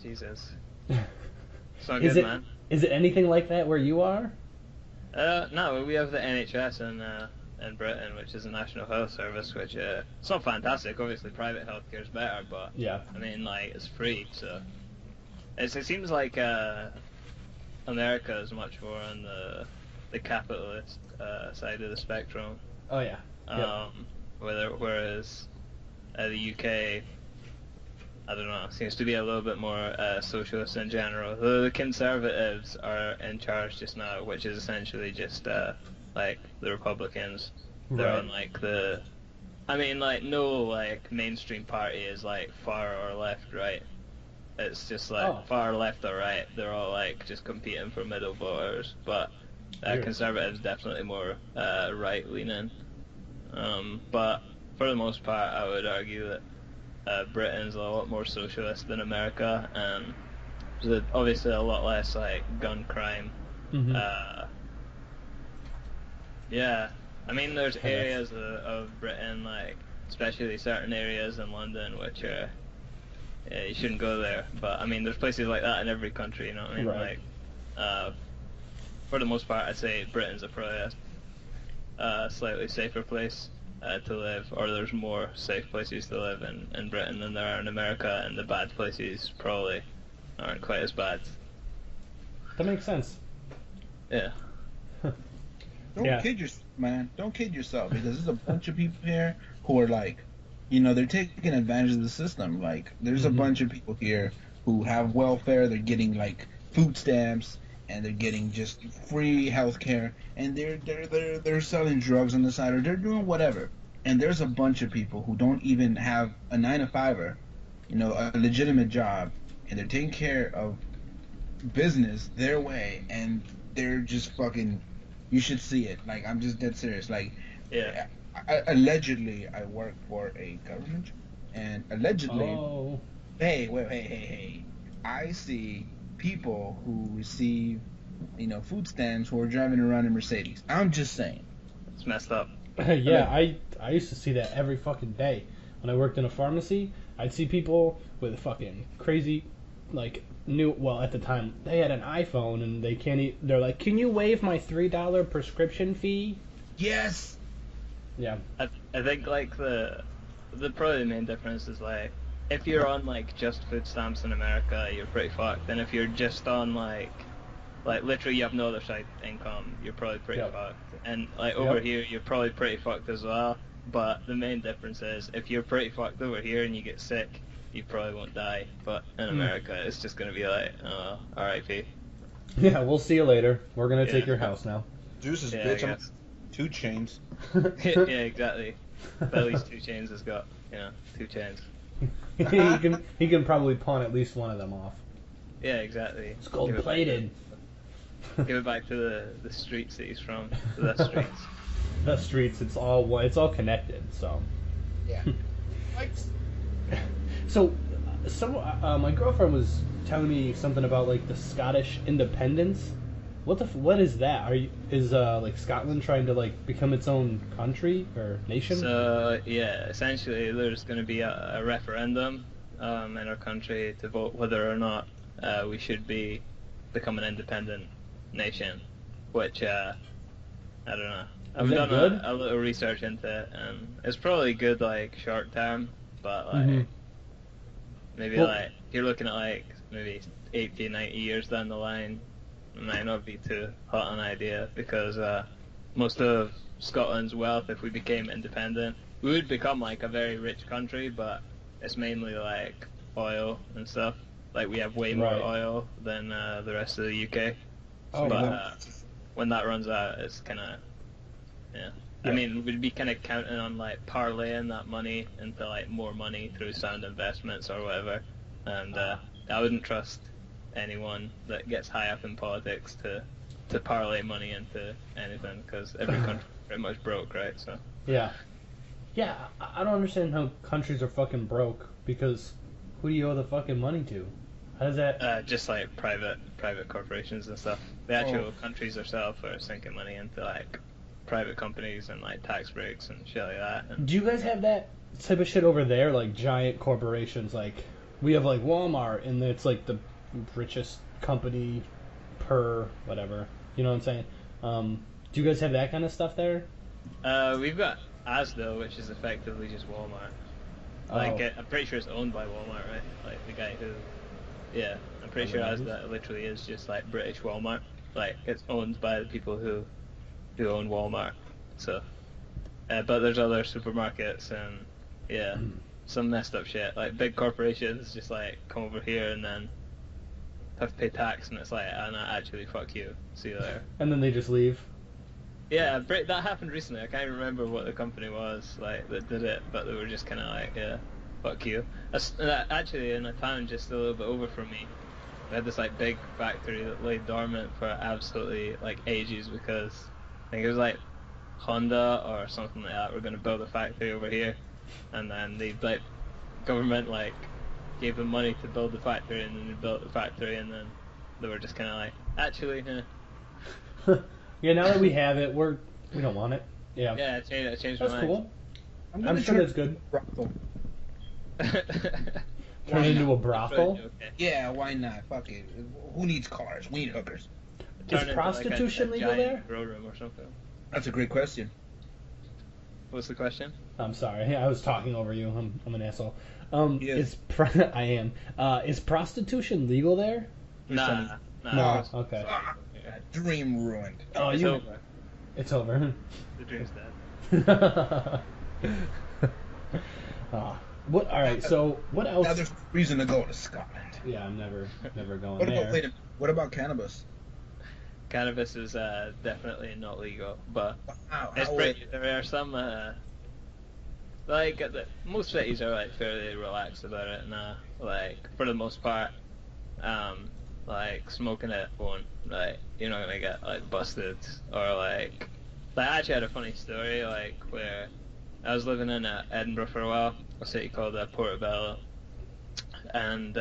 Jesus. It's not Is good, it man. is it anything like that where you are? No, we have the NHS in Britain, which is the National Health Service, which it's not fantastic. Obviously, private healthcare is better, but Yeah. I mean, like, it's free, so it seems like America is much more on the capitalist side of the spectrum. Oh yeah. Yep. Whereas the UK, I don't know, seems to be a little bit more socialist in general. The Conservatives are in charge just now, which is essentially just like the Republicans. They're Right. on like no like mainstream party is like far or left, right? It's just like far left or right. They're all like just competing for middle voters, but Weird. Conservatives definitely more right leaning. But for the most part, I would argue that Britain's a lot more socialist than America, and there's obviously a lot less like gun crime. Mhm. Yeah, I mean there's areas of Britain, like especially certain areas in London, which are you shouldn't go there. But I mean there's places like that in every country, you know what I mean? Right. Like for the most part, I'd say Britain's probably a slightly safer place to live, or there's more safe places to live in Britain than there are in America, and the bad places probably aren't quite as bad. That makes sense. Yeah. Don't Yeah. kid yourself, man. Don't kid yourself, because there's a bunch of people here who are like, they're taking advantage of the system. Like, there's a bunch of people here who have welfare. They're getting like food stamps, and they're getting just free healthcare, and they're selling drugs on the side, or they're doing whatever. And there's a bunch of people who don't even have a 9-to-5er, a legitimate job, and they're taking care of business their way, and they're just fucking. You should see it. Like, I'm just dead serious. Like, Yeah. Allegedly, I work for a government, and allegedly, Oh. hey, I see people who receive, food stamps who are driving around in Mercedes. I'm just saying. It's messed up. Yeah, I used to see that every fucking day. When I worked in a pharmacy, I'd see people with fucking crazy, like, at the time, they had an iPhone and they can't they're like, can you waive my $3 prescription fee? Yes. Yeah. I think like the probably the main difference is like if you're on like just food stamps in America, you're pretty fucked. And if you're just on like literally you have no other side income, you're probably pretty fucked. And like over here, you're probably pretty fucked as well. But the main difference is if you're pretty fucked over here and you get sick, you probably won't die. But in America, it's just gonna be like, R.I.P. Yeah, we'll see you later. We're gonna take your house now. Deuces, Yeah, bitch. I I'm guess. 2 chains. Yeah, exactly. But at least 2 chains has got 2 chains. he can probably pawn at least one of them off. Yeah, exactly. It's gold plated. Give it back to the streets that he's from. To the streets. The streets, it's all connected. So. Yeah. So, my girlfriend was telling me something about like the Scottish independence. What is that? Is like Scotland trying to like become its own country or nation? So yeah, essentially there's going to be a referendum in our country to vote whether or not we should become an independent nation, which I don't know. I've done a little research into it, and it's probably good like short term, but like Maybe Well- like you're looking at like maybe 80, 90 years down the line, it might not be too hot an idea because most of Scotland's wealth, if we became independent, we would become like a very rich country, but it's mainly like oil and stuff. Like we have way more Right. oil than the rest of the UK. Oh, but wow. when that runs out, it's kind of yeah. I Yeah. mean, we'd be kind of counting on like parlaying that money into like more money through sound investments or whatever, and I wouldn't trust anyone that gets high up in politics to parlay money into anything because every country pretty much broke, right? So Yeah. Yeah, I don't understand how countries are fucking broke because who do you owe the fucking money to? How does that? just like private corporations and stuff. The actual countries themselves are sinking money into like private companies and like tax breaks and shit like that. And Do you guys have that type of shit over there? Like giant corporations, like we have like Walmart, and it's like the richest company per whatever. You know what I'm saying? Do you guys have that kind of stuff there? we've got Asda, which is effectively just Walmart. Like Oh. I'm pretty sure it's owned by Walmart, right? Like the guy who, yeah, I'm pretty sure Asda literally is just like British Walmart. Like it's owned by the people who own Walmart. So, but there's other supermarkets and yeah, some messed up shit. Like big corporations just like come over here and then have to pay tax, and it's like, oh, no, actually, fuck you. See you later. And then they just leave. Yeah, that happened recently. I can't even remember what the company was like that did it, but they were just kind of like, yeah, fuck you. Actually, in a town just a little bit over from me, they had this like big factory that lay dormant for absolutely like ages because I think it was like Honda or something like that were going to build a factory over here, and then the like government like gave them money to build the factory, and then they built the factory, and then they were just kind of like, actually, Yeah, now that we have it, we don't want it. Yeah. yeah, I changed my That's mind. cool. gonna I'm sure turn that's good. brothel. Turn it into a brothel. Okay. Yeah, why not? Fuck it. Who needs cars? We need hookers. Turn Is into prostitution like a legal giant there? grow room or something. That's a great question. What's the question? I'm sorry, I was talking over you. I'm an asshole. Yes. I am. Is prostitution legal there? Nah. No. it's- Okay. Ah, Yeah. dream ruined. Oh, It's you. over. It's over. The dream's dead. What? All right. So what else? Now there's reason to go to Scotland. Yeah, I'm never going What there. about wait a minute, what about cannabis? Cannabis is definitely not legal, but Wow, it's how- pretty. There are some like most cities are like fairly relaxed about it, and like for the most part, like smoking it won't like you're not gonna get like busted or like. I actually had a funny story like where I was living in Edinburgh for a while, a city called Portobello, and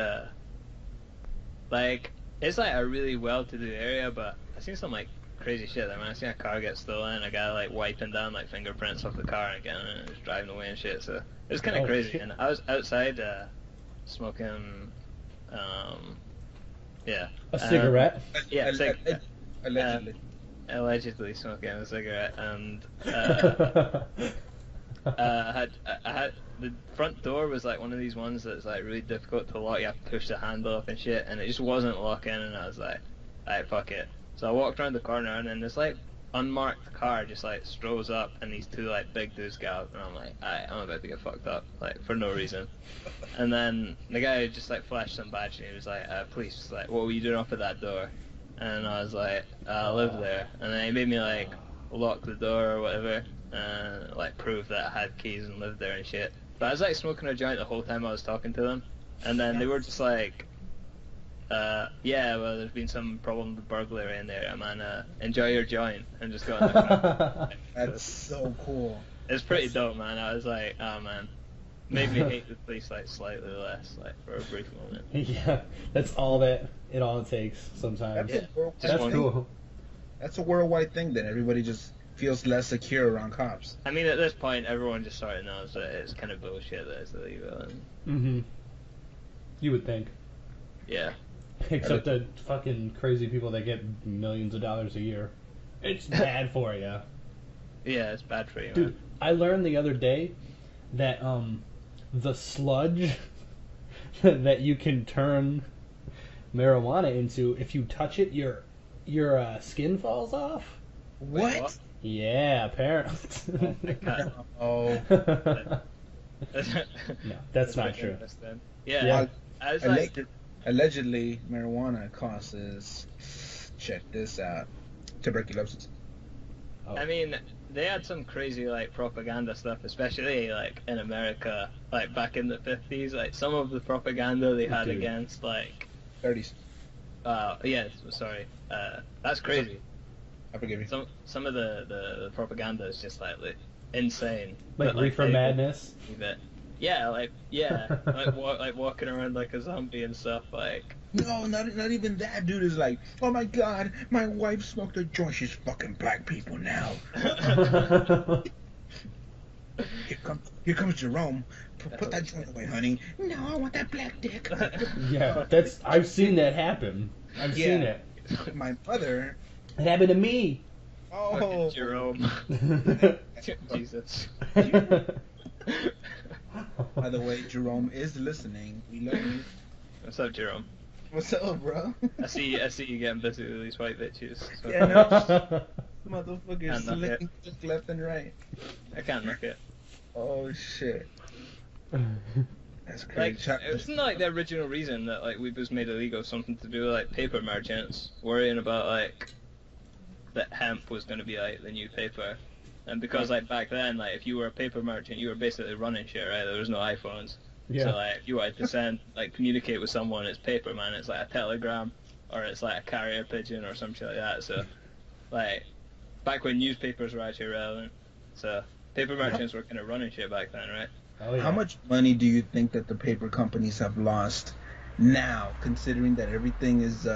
like it's like a really well-to-do area, but I seen some like crazy shit. I mean, I seen a car get stolen, a guy like wiping down like fingerprints off the car and getting in and just driving away and shit. So it was kind of Oh, crazy. shit. And I was outside smoking, yeah, A cigarette. Yeah, it's like allegedly. allegedly smoking a cigarette, and I had the front door was like one of these ones that's like really difficult to lock. You have to push the handle up and shit, and it just wasn't locking. And I was like, alright, fuck it. So I walked around the corner, and then this like unmarked car just like strolls up, and these two like big dudes get out, and I'm like, alright, I'm about to get fucked up, like for no reason. And then the guy just like flashed some badge, and he was like, police, like, what were you doing up at that door? And I was like, I live there. And then he made me like lock the door or whatever, and like prove that I had keys and lived there and shit. But I was like smoking a joint the whole time I was talking to them, and then they were just like, yeah, well, there's been some problem with burglary in there, man. Enjoy your joint, and just got in the car. That's so cool. It's pretty dope, man. I was like, oh man, made me hate the police like slightly less, like for a brief moment. Yeah, that's all that it takes sometimes. That's, a worldwide Just That's one- thing. cool. That's a worldwide thing that everybody just feels less secure around cops. I mean, at this point, everyone just sort of knows that it's kind of bullshit that it's illegal, and Mm-hmm. You would think. yeah. Except the fucking crazy people that get millions of dollars a year. It's bad for you. Yeah, it's bad for you, Dude, man. I learned the other day that the sludge that you can turn marijuana into. If you touch it, your skin falls off. What? Yeah, apparently. Oh. No, that's not true. Yeah. Yeah. I was like, Allegedly, marijuana causes. Check this out. Tuberculosis. Oh. I mean, they had some crazy like propaganda stuff, especially like in America, like back in the 50s. Like some of the propaganda they had Dude. against like, 30s. yeah, sorry, that's crazy. I forgive you. Some of the propaganda is just like insane. Like But, Reefer they Madness. believe it. Yeah, like like walking around like a zombie and stuff. Like No, not even that. Dude is like, oh my god, my wife smoked a joint. She's fucking black people now. Here comes Jerome. Put that joint away, honey. No, I want that black dick. Yeah, I've seen that happen. I've seen it. My mother. It happened to me. Oh, fucking Jerome. Jesus. by the way, Jerome is listening. We love you. What's up, Jerome? What's up, bro? I see you getting busy with these white bitches. So Yeah, no. Motherfuckers Can't knock slicking left and right. I can't knock it. Oh shit. That's Like, crazy. it wasn't like the original reason that like weed was made illegal, something to do with like paper merchants worrying about like that hemp was going to be like the new paper, and because like back then, like if you were a paper merchant, you were basically running shit, right? There was no iPhones, Yeah. so like if you wanted to send like communicate with someone, it's paper, man. It's like a telegram or it's like a carrier pigeon or some shit like that. So like back when newspapers were actually relevant, so paper merchants were kind of running shit back then, right? Oh, yeah. How much money do you think that the paper companies have lost now, considering that everything is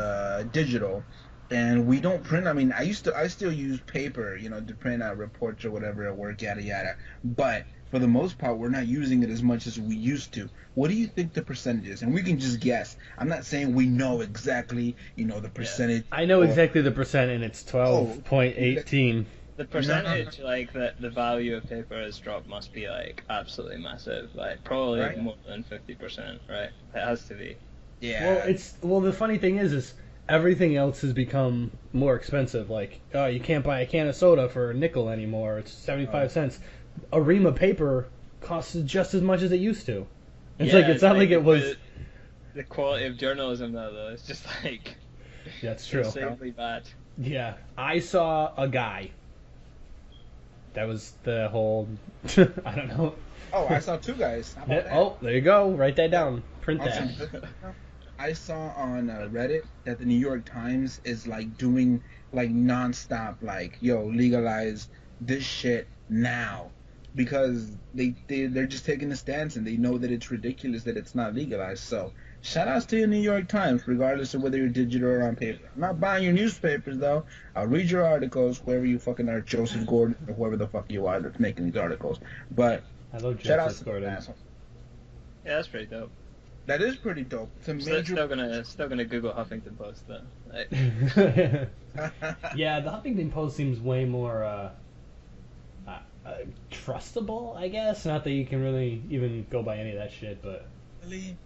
digital and we don't print? I mean, I still use paper, you know, to print out reports or whatever at work, yada yada. But for the most part, we're not using it as much as we used to. What do you think the percentage is? And we can just guess. I'm not saying we know exactly, you know, the percentage. I know exactly the percent, and it's 12.18. The percentage, like, the value of paper has dropped must be, like, absolutely massive. Like, probably Right. more than 50%, right? It has to be. Yeah. Well, the funny thing is everything else has become more expensive. Like, oh, you can't buy a can of soda for a nickel anymore. It's 75 cents. A ream of paper costs just as much as it used to. It's not like it was. The quality of journalism, though, it's just, like... That's true. insanely bad. Yeah. I saw a guy. That was the whole... I don't know. Oh, I saw two guys. How about that? Oh, there you go. Write that down. Print that. I saw on Reddit that the New York Times is like doing like nonstop, like, yo, legalize this shit now, because they're just taking a stance and they know that it's ridiculous that it's not legalized. So shout outs to your New York Times, regardless of whether you're digital or on paper. I'm not buying your newspapers though. I'll read your articles, whoever you fucking are, Joseph Gordon or whoever the fuck you are that's making these articles. But I love shout outs Joseph to Gordon. assholes. Yeah, that's pretty dope. That is pretty dope. It's a Still, major. still gonna Google Huffington Post, though. Like, Yeah, the Huffington Post seems way more trustable, I guess. Not that you can really even go by any of that shit, but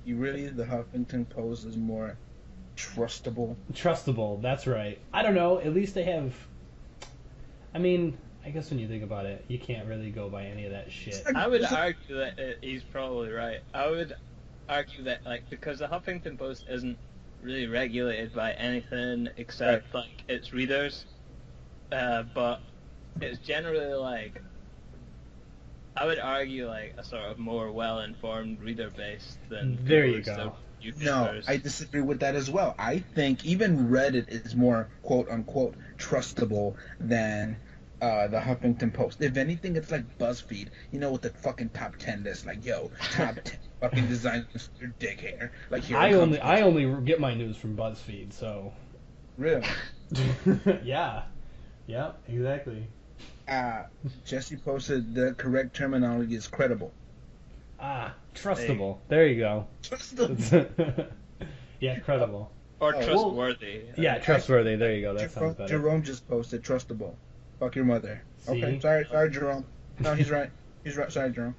Really, the Huffington Post is more trustable. trustable. That's right. I don't know. At least they have. I mean, I guess when you think about it, you can't really go by any of that shit. I would argue that he's probably right. I would argue that, like, because the Huffington Post isn't really regulated by anything except like its readers, but it's generally like, I would argue like a sort of more well-informed reader base than There people you who go. still No, newspapers. I disagree with that as well. I think even Reddit is more quote unquote trustable than the Huffington Post. If anything, it's like BuzzFeed, you know, with the fucking top 10 list, like, yo, top 10 fucking designers for your dick hair. Like, here I it comes. only get my news from BuzzFeed, so. Really? Yeah. Yeah. Exactly. Jesse posted the correct terminology is credible. Trustable. There you go. Trustable. Yeah, credible. Or Oh, trustworthy. Yeah, trustworthy. There you go. That sounds better. Jerome just posted trustable. Fuck your mother. See? Okay, sorry, Jerome. No, he's right. He's right. Sorry, Jerome.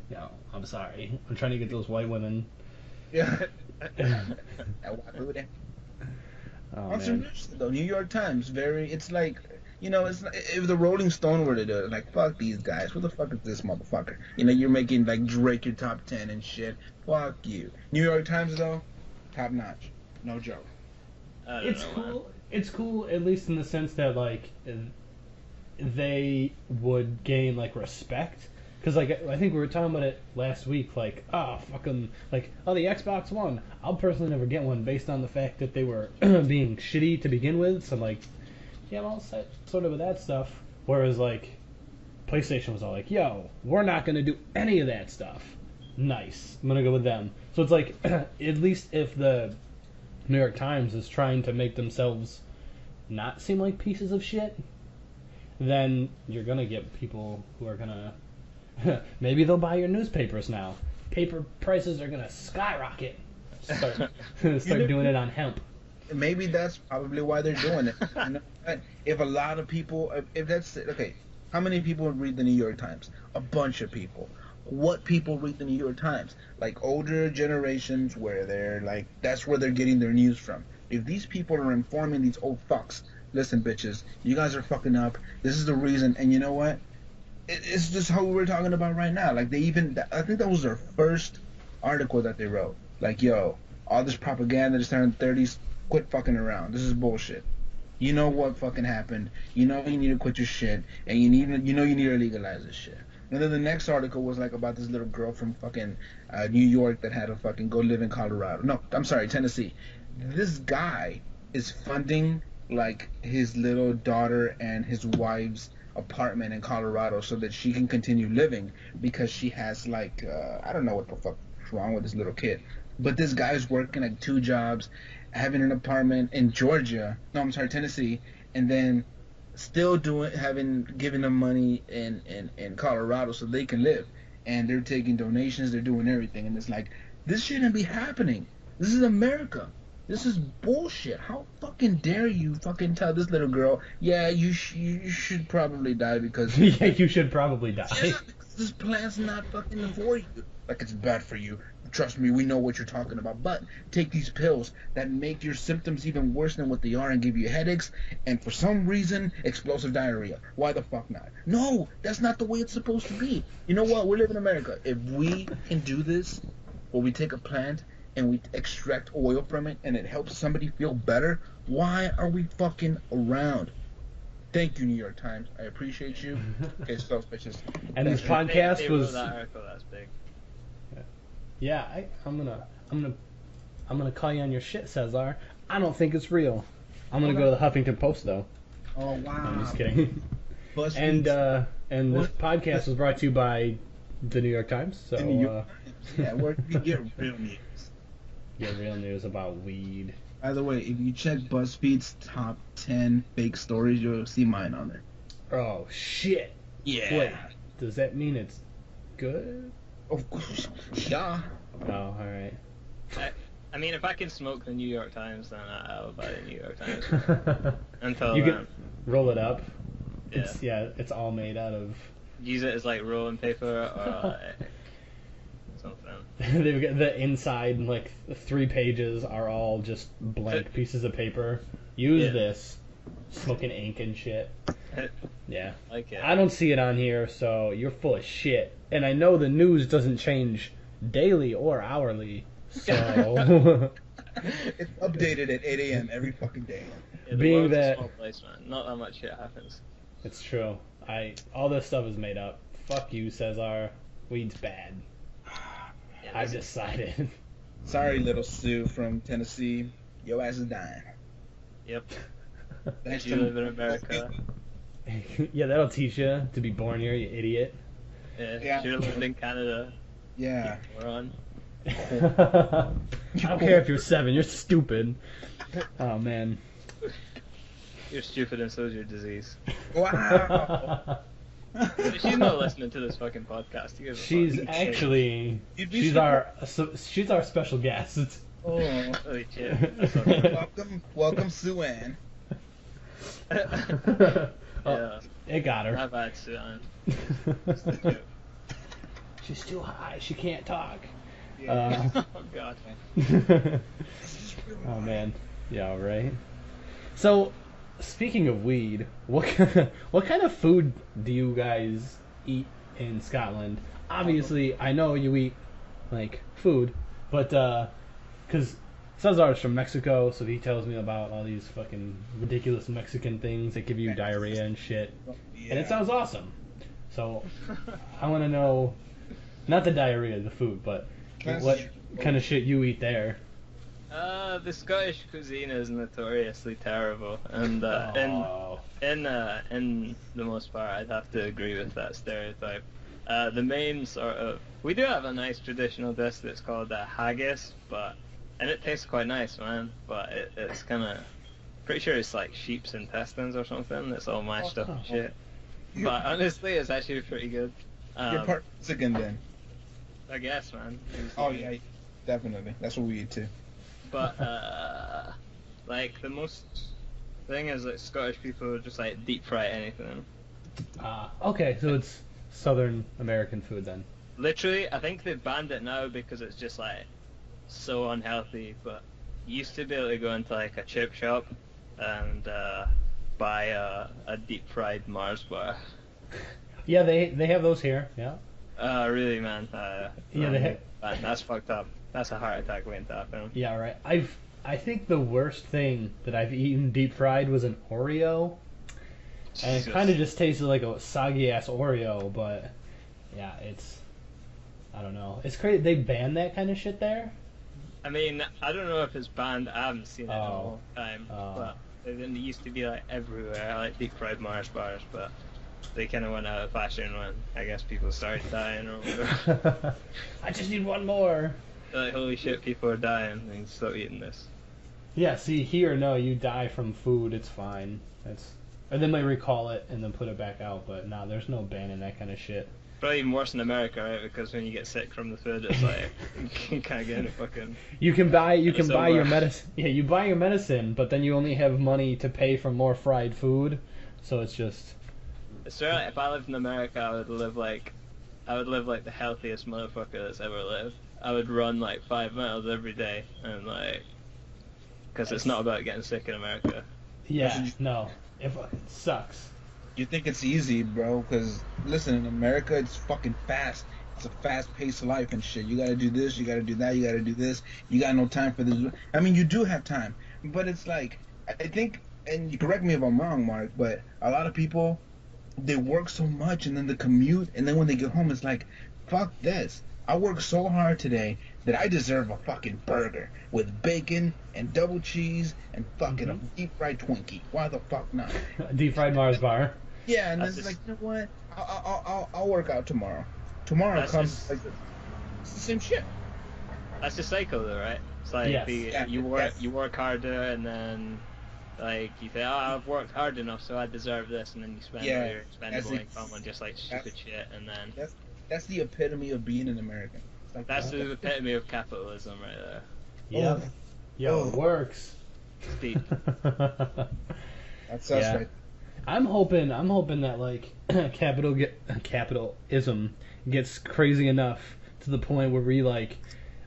No, I'm sorry. I'm trying to get those white women Yeah. That white booty. Oh, On some man. new shit, though, New York Times, it's like, it's if the Rolling Stone were to do it, like, fuck these guys. What the fuck is this motherfucker? You're making like Drake your top 10 and shit. Fuck you. New York Times though, top notch, no joke. I don't It's know, cool. man. It's cool, at least in the sense that like they would gain like respect. Because like I think we were talking about it last week. Like, fucking like, the Xbox One. I'll personally never get one based on the fact that they were being shitty to begin with. So I'm like, yeah, I'm all set sort of with that stuff. Whereas like PlayStation was all like, yo, we're not gonna do any of that stuff. Nice. I'm gonna go with them. So it's like, at least if the New York Times is trying to make themselves not seem like pieces of shit, then you're gonna get people who are gonna maybe they'll buy your newspapers now. Paper prices are gonna skyrocket. Start doing it on hemp. Maybe that's probably why they're doing it. You know what? If a lot of people, if that's okay, how many people read the New York Times? A bunch of people. What people read the New York Times? Like older generations, where they're like, that's where they're getting their news from. If these people are informing these old fucks, listen, bitches, you guys are fucking up. This is the reason, and you know what? It's just how we're talking about right now. Like I think that was their first article that they wrote. Like, yo, all this propaganda that's turned 30s, quit fucking around. This is bullshit. You know what fucking happened. You know you need to quit your shit, and you need to legalize this shit. And then the next article was like about this little girl from fucking New York that had to fucking go live in Colorado. No, I'm sorry, Tennessee. This guy is funding like his little daughter and his wife's apartment in Colorado so that she can continue living because she has like I don't know what the fuck is wrong with this little kid. But this guy's working like 2 jobs, having an apartment in Georgia. No, I'm sorry, Tennessee, and then still giving them money in Colorado so they can live. And they're taking donations, they're doing everything, and it's like, this shouldn't be happening. This is America. This is bullshit. How fucking dare you fucking tell this little girl, yeah, you should probably die because Yeah, you should probably die. yeah, because this plant's not fucking for you. Like, it's bad for you. Trust me, we know what you're talking about. But take these pills that make your symptoms even worse than what they are and give you headaches and for some reason explosive diarrhea. Why the fuck not? No, that's not the way it's supposed to be. You know what? We live in America. If we can do this, or we take a plant and we extract oil from it and it helps somebody feel better, why are we fucking around? Thank you, New York Times. I appreciate you. Okay, so bitches. And this Thanks. podcast They was wrote that article, that's big. yeah. I'm gonna call you on your shit, Cesar. I don't think it's real. I'm gonna go to the Huffington Post though. Oh wow. I'm just kidding. BuzzFeed. And this podcast was brought to you by the New York Times. So The New York yeah, where can you get real news? yeah, real news about weed. By the way, if you check BuzzFeed's top 10 fake stories, you'll see mine on there. Oh shit. Yeah. Wait, does that mean it's good? Of course. Yeah. Oh, all right. I mean, if I can smoke the New York Times, then I'll buy the New York Times. Until You then, can roll it up. yeah. It's all made out of. Use it as like rolling paper or something. They've got the inside, like 3 pages are all just blank pieces of paper. Use Yeah. this, smoking ink and shit. Yeah. Like it. I don't see it on here, so you're full of shit. And I know the news doesn't change daily or hourly, so It's updated at 8 a.m. every fucking day. Yeah, the being world's that- a small place, man. Not that much shit happens. it's true. All this stuff is made up. Fuck you, Cesar. Weed's bad. Yeah, I've this- decided. Sorry, little Sue from Tennessee. Your ass is dying. Yep. Thanks You to live in America. Yeah, that'll teach you to be born here, you idiot. Yeah. Should have lived in Canada. Yeah. We're on. I don't care if you're 7, you're stupid. Oh man. You're stupid and so is your disease. Wow. She's not listening to this fucking podcast. You give a She's fuck. actually You'd be she's our special guest. Oh. Holy shit. That's okay. Welcome, Sue Ann. Oh, Yeah. it got her. My bad, Sudan. She's too high. She can't talk. Yeah. Oh god. Oh man, yeah, right. So, speaking of weed, what kind of food do you guys eat in Scotland? Obviously, I know you eat like food, but because Cesar's from Mexico, so he tells me about all these fucking ridiculous Mexican things that give you diarrhea and shit, and it sounds awesome. So, I want to know, not the diarrhea, the food, but what kind of shit you eat there. The Scottish cuisine is notoriously terrible, and Oh. in the most part, I'd have to agree with that stereotype. The main sort of, we do have a nice traditional dish that's called haggis, and it tastes quite nice, man. But it's kind of, pretty sure it's like sheep's intestines or something that's all mashed up and shit. But honestly, it's actually pretty good. You're part Mexican then. I guess, man. Oh yeah, definitely. That's what we eat too. But like the most thing is like Scottish people just like deep fry anything. Okay, so it's Southern American food then. Literally, I think they've banned it now because it's just like so unhealthy. But you used to be able to go into like a chip shop and buy a deep fried Mars bar. Yeah, they have those here. Yeah. Really, man. Yeah, they have. That's fucked up. That's a heart attack waiting to happen. Yeah, right. I think the worst thing that I've eaten deep fried was an Oreo, and it Jesus. kind of just tasted like a soggy ass Oreo. But yeah, I don't know. It's crazy. They banned that kind of shit there. I mean, I don't know if it's banned. I haven't seen it in a Oh. long time. Oh. But it used to be like everywhere, like deep fried Mars bars. But they kind of went out of fashion when I guess people started dying or whatever. I just need one more. They're like, holy shit, people are dying. I need to stop eating this. Yeah, see, here, no, you die from food, it's fine. Or they might recall it and then put it back out, but no, there's no banning that kind of shit. Probably even worse in America, right? Because when you get sick from the food, it's like you can't get any fucking. You can buy It's your over. medicine. Yeah, you buy your medicine, but then you only have money to pay for more fried food, so it's just. So like, if I lived in America, I would live like the healthiest motherfucker that's ever lived. I would run like 5 miles every day, and like, because it's not about getting sick in America. Yeah, no, it fucking sucks. You think it's easy, bro? Because listen, in America, it's fucking fast. It's a fast-paced life and shit. You gotta do this, you gotta do that, you gotta do this. You got no time for this. I mean, you do have time, but it's like, I think, and you correct me if I'm wrong, Mark, but a lot of people, they work so much and then the commute, and then when they get home, it's like, fuck this. I worked so hard today that I deserve a fucking burger with bacon and double cheese and fucking a deep fried Twinkie. Why the fuck not? Deep fried Mars bar. Yeah, and then That's it's like, just- you know what? I'll work out tomorrow. Tomorrow That's comes just- like this. It's the same shit. That's the cycle, though, right? It's like Yes. you work harder, and then like you say, oh, I've worked hard enough, so I deserve this, and then you spend all your expendable that's income on just like stupid shit, and then That's the epitome of being an American. It's like, that's the epitome of capitalism, right there. Yep. Yo, it works. It's deep. That's us Yeah. right. I'm hoping that like capitalism gets crazy enough to the point where we like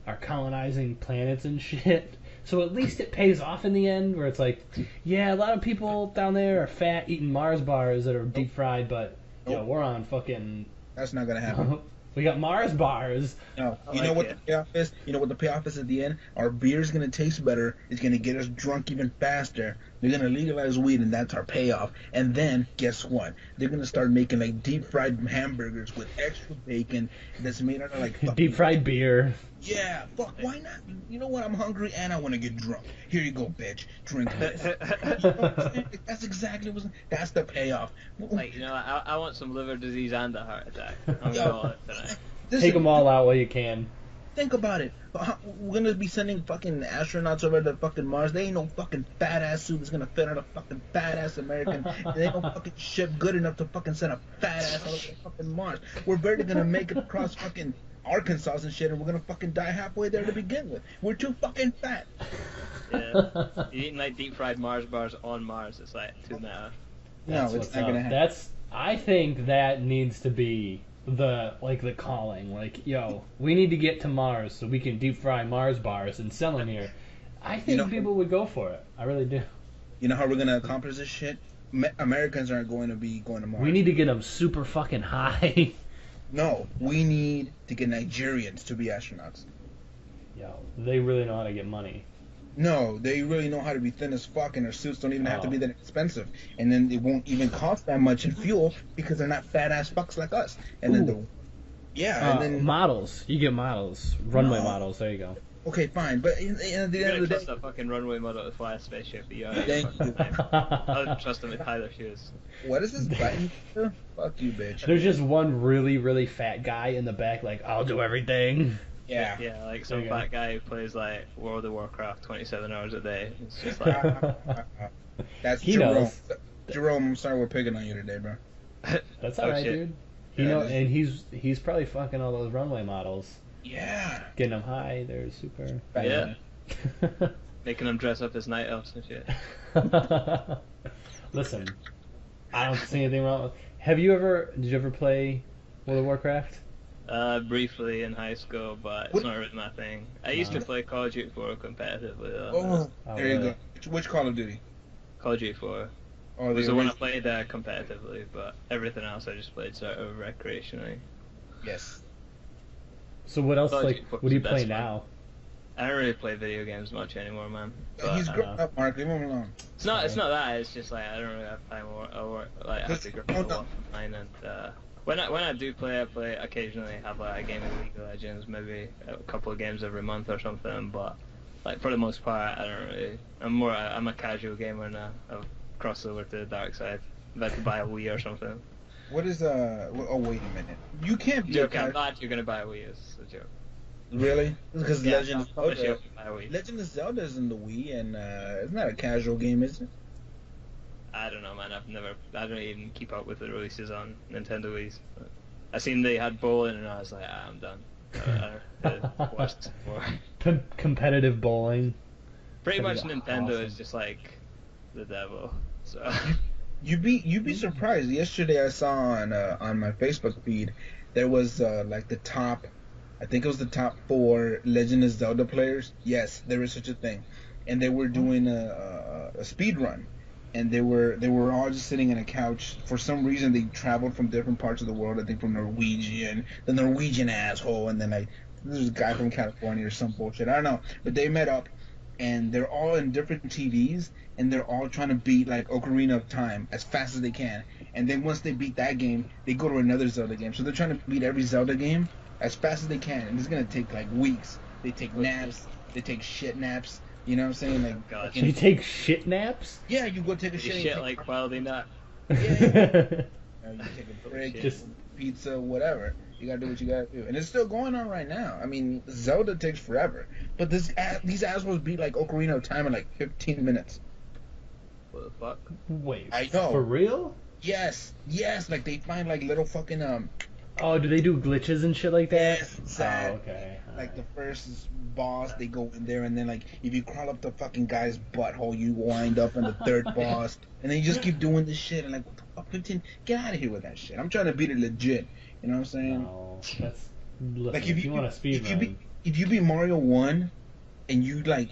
are colonizing planets and shit. So at least it pays off in the end, where it's like, yeah, a lot of people down there are fat eating Mars bars that are deep fried, but yo, we're on fucking. That's not gonna happen. We got Mars bars. No, I you know like what it. the payoff is? You know what the payoff is at the end? Our beer's gonna taste better. It's gonna get us drunk even faster. They're gonna legalize weed, and that's our payoff. And then, guess what? They're gonna start making like deep fried hamburgers with extra bacon that's made out of like fucking- Deep fried beer. Yeah, fuck, why not? You know what? I'm hungry and I want to get drunk. Here you go, bitch. Drink this. You know what I'm saying? That's exactly that's the payoff. Like, you know, I want some liver disease and a heart attack. I'm Yo. gonna call it tonight. Listen, Take them all out while you can. Think about it. We're gonna be sending fucking astronauts over to fucking Mars. They ain't no fucking fat ass suit that's gonna fit on a fucking fat ass American. They ain't no fucking ship good enough to fucking send a fat ass over to fucking Mars. We're barely gonna make it across fucking Arkansas and shit, and we're gonna fucking die halfway there to begin with. We're too fucking fat. Yeah. You're eating like deep fried Mars bars on Mars. It's like too meta. No, That's it's what's not up. gonna happen. I think that needs to be the calling, like, yo, we need to get to Mars so we can deep fry Mars bars and sell them here. I think people would go for it. I really do. You know how we're gonna accomplish this shit? Americans aren't going to be going to Mars. We need to get them super fucking high. No, we need to get Nigerians to be astronauts. Yo, they really know how to get money. No, they really know how to be thin as fuck, and their suits don't even have to be that expensive. And then it won't even cost that much in fuel because they're not fat ass fucks like us. And then and then models. You get models, runway models. There you go. Okay, fine, but at the end of the day, a fucking runway model to fly a spaceship. I don't trust them to tie their shoes. What is this button? Fuck you, bitch. There's just one really, really fat guy in the back, like, I'll do everything. Yeah. Yeah, like some fat guy who plays like World of Warcraft 27 hours a day. It's just like that's he Jerome. knows. Jerome, I'm sorry we're picking on you today, bro. That's alright, dude. He and he's probably fucking all those runway models. Yeah. Getting them high, they're super. Yeah. Making them dress up as night elves and shit. Listen, I don't see anything wrong. Did you ever play World of Warcraft? Briefly in high school, but it's not really my thing. I used to play Call of Duty 4 competitively though. There you go. Which Call of Duty? Call of Duty 4. Oh, was the one I played competitively, but everything else I just played sort of recreationally. Yes. So what else, what do you play now? I don't really play video games much anymore, man. But, he's grown up, Mark. Leave him alone. It's not that. It's just like I don't really have time or like I have to grow up online and when I do play, I play occasionally. Have like a game of League of Legends, maybe a couple of games every month or something. But like for the most part, I don't really. I'm a casual gamer now. I've crossed over to the dark side. I'm about to buy a Wii or something. What is oh wait a minute. You can't be joke. I'm not. You're gonna buy a Wii. It's a joke. Really? Because Legend of Zelda is in the Wii, and it's not a casual game, is it? I don't know, man. I don't even keep up with the releases on Nintendo Wii's. I seen they had bowling, and I was like, I'm done. I watched more. Competitive bowling. Pretty much Nintendo is just like the devil. So you'd be surprised. Yesterday I saw on my Facebook feed there was like the top. I think it was the top 4 Legend of Zelda players. Yes, there is such a thing, and they were doing a speed run, and they were all just sitting in a couch. For some reason, they traveled from different parts of the world. I think from the Norwegian asshole, and then like there's a guy from California or some bullshit. I don't know, but they met up, and they're all in different TVs, and they're all trying to beat like Ocarina of Time as fast as they can. And then once they beat that game, they go to another Zelda game. So they're trying to beat every Zelda game as fast as they can, and it's gonna take like weeks. They take naps, they take shit naps. You know what I'm saying? Like, God. You take shit naps? Yeah, you go take a shit. shit Like while they nap. Yeah. You take a break, just pizza, whatever. You gotta do what you gotta do, and it's still going on right now. I mean, Zelda takes forever, but these assholes beat like Ocarina of Time in like 15 minutes. What the fuck? Wait, I know. For real? Yes. Like they find like little fucking Oh, do they do glitches and shit like that? Yes, oh, okay. Like the first boss, they go in there, and then like if you crawl up the fucking guy's butthole, you wind up in the third boss, and then you just keep doing this shit, and like what the fuck, 15? Get out of here with that shit. I'm trying to beat it legit. You know what I'm saying? No, that's listen, like if you want to speed run. If you beat Mario 1, and you like,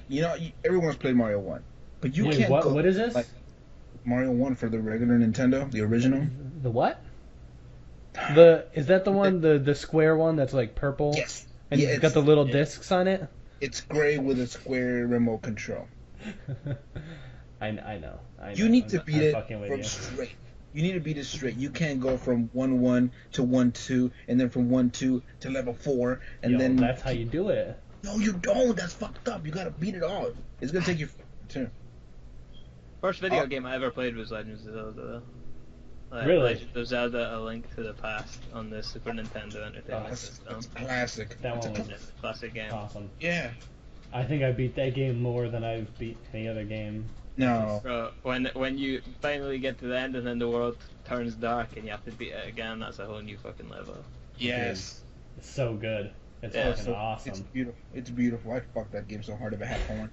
everyone's played Mario 1, but you can't. What is this? Like, Mario 1 for the regular Nintendo, the original. The what? Is that the one, the square one that's like purple? Yes. And it's got the little discs on it? It's gray with a square remote control. I know. You need to beat it from straight. You need to beat it straight. You can't go from 1-1 to 1-2, and then from 1-2 to level 4, and then... that's how you do it. No, you don't. That's fucked up. You gotta beat it all. It's gonna take you turn. First video game I ever played was Legends of Zelda. Really? Legend of Zelda: A Link to the Past on the Super Nintendo Entertainment System. That's classic. That one was a classic game. Awesome. Yeah. I think I beat that game more than I've beat any other game. No. Bro, when you finally get to the end and then the world turns dark and you have to beat it again, that's a whole new fucking level. Yes. It's so good. It's fucking awesome. It's beautiful. It's beautiful. I fucked that game so hard if I had one.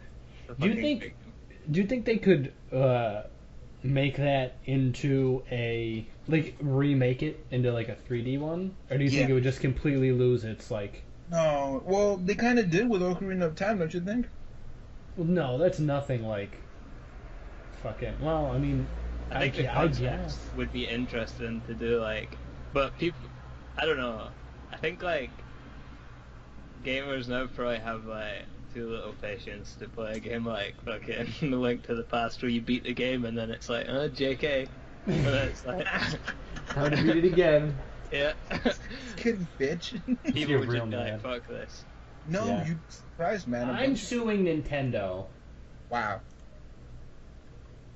Do you think they could make that into a remake it into like a 3D one, or do you think Yeah. it would just completely lose its like? No, well, they kind of did with Ocarina of Time, don't you think? Well, no, that's nothing like. Fucking. Well, I mean, I think the I concept guess. would be interesting to do, like, but people, I don't know. I think like gamers now probably have like too little patience to play a game like fucking The Link to the Past, where you beat the game and then it's like, JK, and then it's like, How to beat it again? yeah. Kid bitch. People You're would real just be like, mad. fuck this. No, Yeah. you surprised, man. I'm suing Nintendo. Wow.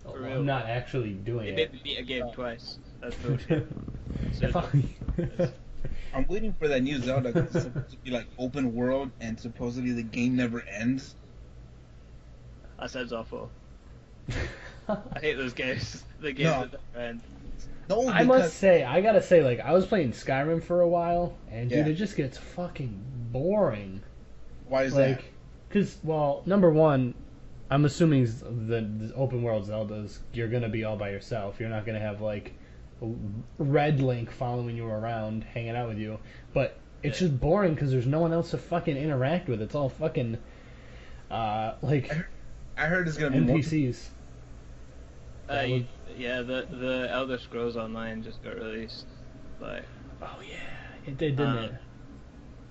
Oh, For well, real. I'm not actually doing They it. made me beat a game twice. That's bullshit. If I- I'm waiting for that new Zelda 'cause it's supposed to be like open world and supposedly the game never ends. That sounds awful. I hate those games. The games No. that never end. No, I must say, I gotta say, like, I was playing Skyrim for a while, and dude, Yeah. it just gets fucking boring. Why is Like, cause, well, number one, I'm assuming the open world Zeldas, you're gonna be all by yourself. You're not gonna have like Red Link following you around, hanging out with you. But it's Yeah. just boring because there's no one else to fucking interact with. It's all fucking like that? I heard it's gonna be more. NPCs. That would- Yeah, the Elder Scrolls Online just got released. Like, Oh yeah, it did, didn't it?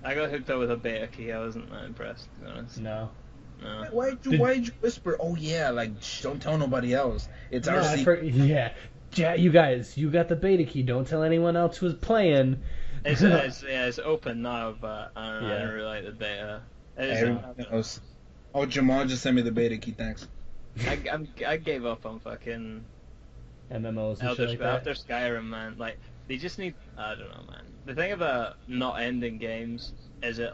I got hooked up with a beta key. I wasn't that impressed, to be honest. No. No. Why'd you whisper? Oh yeah, like shh, don't tell nobody else. It's No, our I secret. yeah. You guys, you got the beta key. Don't tell anyone else who's playing. It's open now, but I don't know. I Yeah. don't really like the beta. It is- Everyone knows. Oh, Jamal just sent me the beta key. Thanks. I gave up on fucking MMOs and Elder shit like Scrolls that. after Skyrim, man. Like, they just need. I don't know, man. The thing about not ending games is it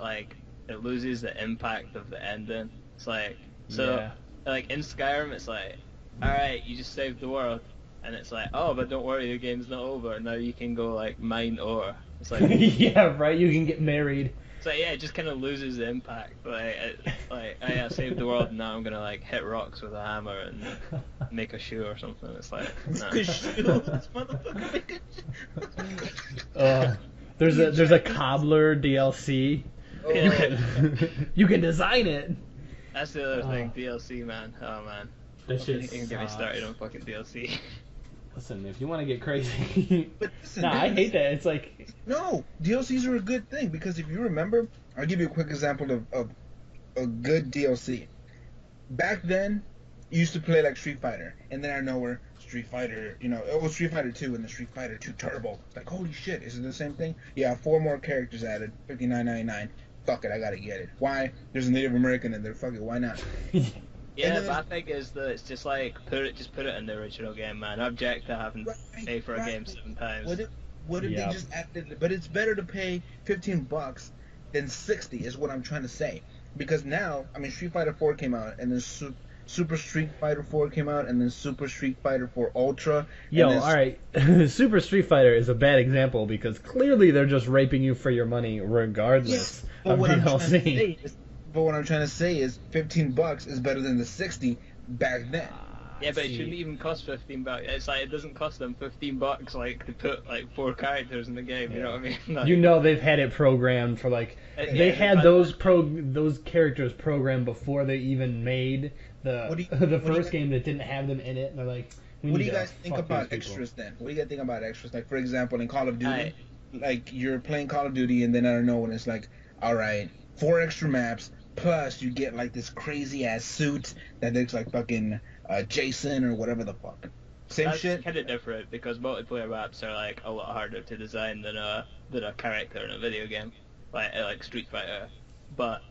loses the impact of the ending. It's like, so Yeah. like in Skyrim, it's like, all right, you just saved the world, and it's like, oh, but don't worry, the game's not over. Now you can go like mine ore. It's like, Yeah, right. You can get married. so yeah, it just kind of loses the impact. I saved the world, and now I'm gonna like hit rocks with a hammer and make a shoe or something. It's like, nah. This motherfucker make a- There's a cobbler DLC. Oh, You can you can design it. That's the other thing, Oh. DLC, man. Oh man, That you shit can get me sucks. started on fucking DLC. Listen, if you want to get crazy, But listen, nah, I hate that. It's like, No, DLCs are a good thing because if you remember, I'll give you a quick example of a good DLC. Back then, you used to play like Street Fighter, and then out of nowhere, Street Fighter, it was Street Fighter 2 and then Street Fighter 2 Turbo. Like, holy shit, is it the same thing? Yeah, 4 more characters added, $59.99. Fuck it, I gotta get it. Why? There's a Native American in there. Fuck it, why not? Yeah, then but I think is that it's just like put it in the original game, man. Object to having to pay for a game 7 times. What if Yep. they just added? But it's better to pay $15 than 60. Is what I'm trying to say. Because now, I mean, Street Fighter 4 came out, and then Super Street Fighter 4 came out, and then Super Street Fighter 4 Ultra. yo, and then all right, Super Street Fighter is a bad example because clearly they're just raping you for your money regardless But of what I'm trying to DLC. say is, $15 is better than the 60 back then. Yeah, but it See. shouldn't even cost $15. It's like it doesn't cost them $15 like to put like 4 characters in the game. You know what I mean? Like, You know they've had it programmed for like they had those characters programmed before they even made What do you- the what do you first guys- game that didn't have them in it. And they're like, we What do need you to guys think fuck about these people. extras then? What do you guys think about extras? Like, for example, in Call of Duty, I- like you're playing Call of Duty, and then I don't know when it's like, all right, 4 extra maps, plus you get like this crazy ass suit that looks like fucking Jason or whatever the fuck. Same that's shit. kind of different because multiplayer maps are like a lot harder to design than a character in a video game, like Street Fighter. But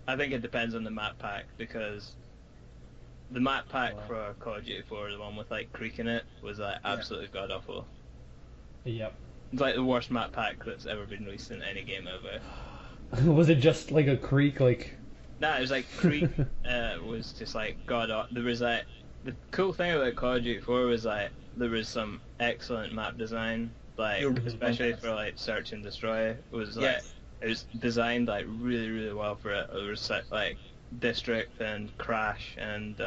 I think it depends on the map pack because the map pack for Call of Duty 4, the one with like Creek in it, was like absolutely god awful. Yep. It's like the worst map pack that's ever been released in any game ever. Was it just like a creek? Like Nah, it was like Creek was just like god awful. There was like the cool thing about Call of Duty 4 was like there was some excellent map design, like You're- especially for like search and destroy. It was like Yes. it was designed like really really well for it. There was like District and Crash and